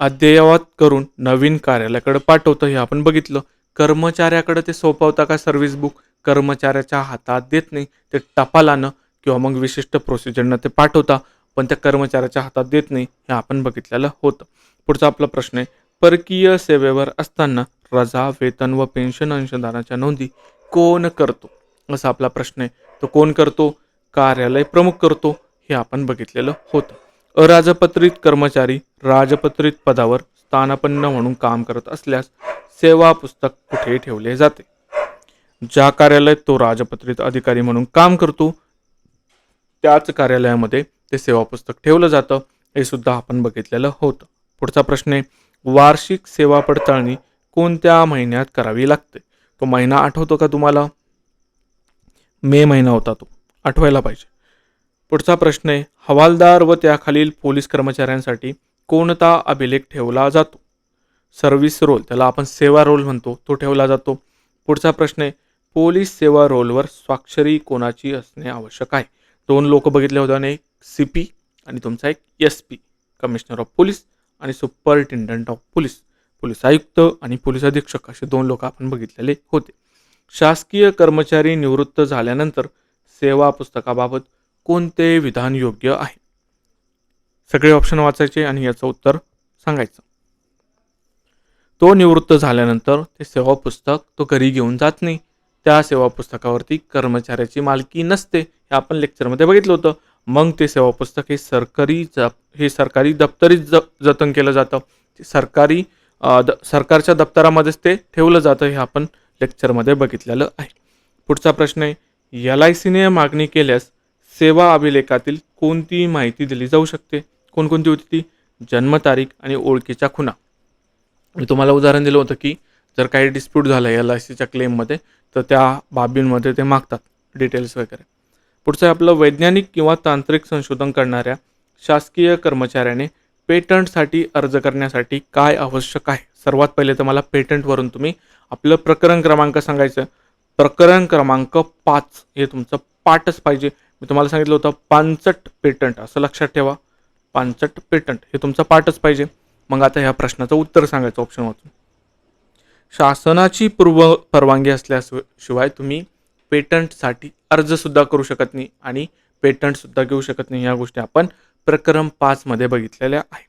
अद्ययावत करून नवीन कार्यालयाकडे पाठवतं. हे आपण बघितलं. कर्मचाऱ्याकडे ते सोपवता का सर्व्हिस बुक? कर्मचाऱ्याच्या हातात देत नाही. ते टपालानं किंवा मग विशिष्ट प्रोसिजरनं ते पाठवता, पण त्या कर्मचाऱ्याच्या हातात देत नाही. हे आपण बघितलेलं होतं. पुढचा आपला प्रश्न आहे, परकीय सेवेवर असताना रजा, वेतन व पेन्शन अंशदानाच्या नोंदी कोण करतो? असा आपला प्रश्न आहे. तो कोण करतो? कार्यालय प्रमुख करतो. हे आपण बघितलेलं होतं. अराजपत्रित कर्मचारी राजपत्रित पदावर स्थानापन्न म्हणून काम करत असल्यास सेवा पुस्तक कुठे ठेवले जाते? ज्या कार्यालयात तो राजपत्रित अधिकारी म्हणून काम करतो त्याच कार्यालयामध्ये ते सेवा पुस्तक ठेवलं जातं. हे सुद्धा आपण बघितलेलं होतं. पुढचा प्रश्न आहे, वार्षिक सेवा पडताळणी कोणत्या महिन्यात करावी लागते? तो महिना आठवतो का तुम्हाला? मे महिना होता तो. आठवायला पाहिजे. पुढचा प्रश्न आहे, हवालदार व त्याखालील पोलीस कर्मचाऱ्यांसाठी कोणता अभिलेख ठेवला जातो? सर्व्हिस रोल, त्याला आपण सेवा रोल म्हणतो, तो ठेवला जातो. पुढचा प्रश्न आहे, पोलीस सेवा रोलवर स्वाक्षरी कोणाची असणे आवश्यक आहे? 2 लोक बघितले होते, एक CP आणि तुमचा एक SP, कमिशनर ऑफ पोलीस आणि सुपरिटेंडंट ऑफ पोलीस, पोलीस आयुक्त आणि पोलीस अधीक्षक, असे 2 लोक आपण बघितलेले होते. शासकीय कर्मचारी निवृत्त झाल्यानंतर सेवा पुस्तकाबाबत कोणते विधान योग्य आहे? सगळे ऑप्शन वाचायचे आणि याचं उत्तर सांगायचं. तो निवृत्त झाल्यानंतर ते सेवा पुस्तक तो घरी घेऊन जात नाही. त्या सेवा पुस्तकावरती कर्मचाऱ्याची मालकी नसते. हे आपण लेक्चरमध्ये बघितलं होतं. मग ते सेवा पुस्तक हे सरकारी दप्तरीत जतन केलं जातं. ते सरकारच्या दप्तरामध्येच ते ठेवलं जातं. हे आपण लेक्चरमध्ये बघितलेलं आहे. पुढचा प्रश्न आहे, LICने मागणी केल्यास सेवा अभिलेखातील कोणती माहिती दिली जाऊ शकते? कोणकोणती होती ती? जन्मतारीख आणि ओळखीच्या खुणा. मी तुम्हाला उदाहरण दिलं होतं की जर काही डिस्प्यूट झालं LICच्या क्लेममध्ये तर त्या बाबींमध्ये ते मागतात डिटेल्स वगैरे. पुढचं आहे आपलं, वैज्ञानिक किंवा तांत्रिक संशोधन करणाऱ्या शासकीय कर्मचाऱ्याने पेटंटसाठी अर्ज करण्यासाठी काय आवश्यक आहे? सर्वात पहिले तर मला पेटंटवरून तुम्ही आपलं प्रकरण क्रमांक सांगायचं. प्रकरण क्रमांक 5 हे तुमचं पाठच पाहिजे. मी तुम्हाला सांगितलं होतं पानचट पेटंट, असं लक्षात ठेवा. पानचट पेटंट हे तुमचं पाठच पाहिजे. मग आता ह्या प्रश्नाचं उत्तर सांगायचं ऑप्शन वाचून. शासनाची पूर्व परवानगी असल्याशिवाय तुम्ही पेटंटसाठी अर्जसुद्धा करू शकत नाही आणि पेटंटसुद्धा घेऊ शकत नाही. ह्या गोष्टी आपण प्रकरण 5 मध्ये बघितलेल्या आहे.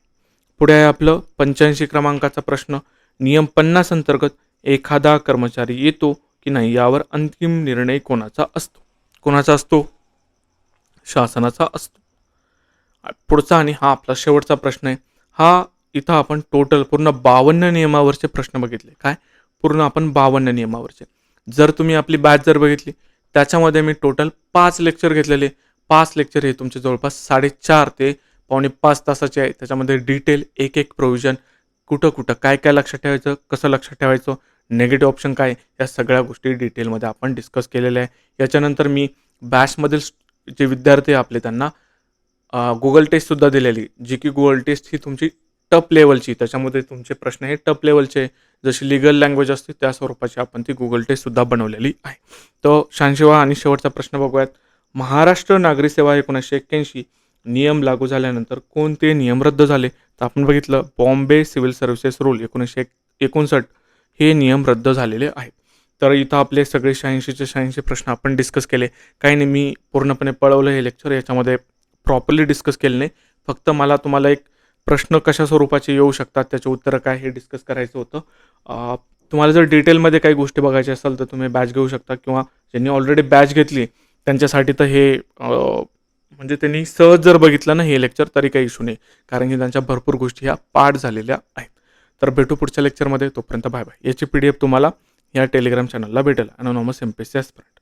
पुढे आहे आपलं 85 क्रमांकाचा प्रश्न. नियम 50 अंतर्गत एखादा कर्मचारी येतो की नाही यावर अंतिम निर्णय कोणाचा असतो? कोणाचा असतो? शासनाचा असतो. पुढचा आणि हा आपला शेवटचा प्रश्न आहे. हा इथं आपण टोटल पूर्ण 52 नियमावरचे प्रश्न बघितले. काय? पूर्ण आपण 52 नियमावरचे. जर तुम्ही आपली बॅच जर बघितली, त्याच्यामध्ये मी टोटल 5 लेक्चर घेतलेले. 5 लेक्चर हे तुमचे जवळपास 4.5 ते पावणे 5 तासाचे आहे. त्याच्यामध्ये डिटेल एक प्रोव्हिजन, कुठं काय काय लक्षात ठेवायचं, कसं लक्षात ठेवायचं, नेगेटिव्ह ऑप्शन काय, या सगळ्या गोष्टी डिटेलमध्ये आपण डिस्कस केलेल्या आहे. याच्यानंतर मी बॅचमधील जे विद्यार्थी आपले त्यांना गुगल टेस्टसुद्धा दिलेली, जी की गुगल टेस्ट ही तुमची टप लेवलची. त्याच्यामध्ये तुमचे प्रश्न हे टप लेवलचे, जशी लिगल लँग्वेज असते त्या स्वरूपाची आपण ती गुगल टेस्टसुद्धा बनवलेली आहे. तर 86वा आणि शेवटचा प्रश्न बघूयात. महाराष्ट्र नागरी सेवा 1981 नियम लागू झाल्यानंतर कोणते नियम रद्द झाले? तर आपण बघितलं बॉम्बे सिव्हिल सर्व्हिसेस रूल 1959 हे नियम रद्द झालेले आहेत. तर इथं आपले सगळे 86चे 86 प्रश्न आपण डिस्कस केले. काही नाही, मी पूर्णपणे पळवलं हे लेक्चर, याच्यामध्ये प्रॉपरली डिस्कस केलं नाही. फक्त मला तुम्हाला एक प्रश्न कशा स्वरूपाचे येऊ शकतात, त्याचे उत्तरं काय, हे डिस्कस करायचं होतं. तुम्हाला जर डिटेलमध्ये काही गोष्टी बघायच्या असेल तर तुम्ही बॅच घेऊ शकता, किंवा ज्यांनी ऑलरेडी बॅच घेतली त्यांच्यासाठी तर हे म्हणजे त्यांनी सहज जर बघितलं ना हे लेक्चर तरी काही इश्यू नाही, कारण की त्यांच्या भरपूर गोष्टी ह्या पाठ झालेल्या आहेत. तर भेटू पुढच्या लेक्चरमध्ये. तोपर्यंत बाय बाय. याची PDF तुम्हाला या टेलिग्राम चॅनलला भेटेल, अनोनॉमस MPSC ॲस्पिरंट.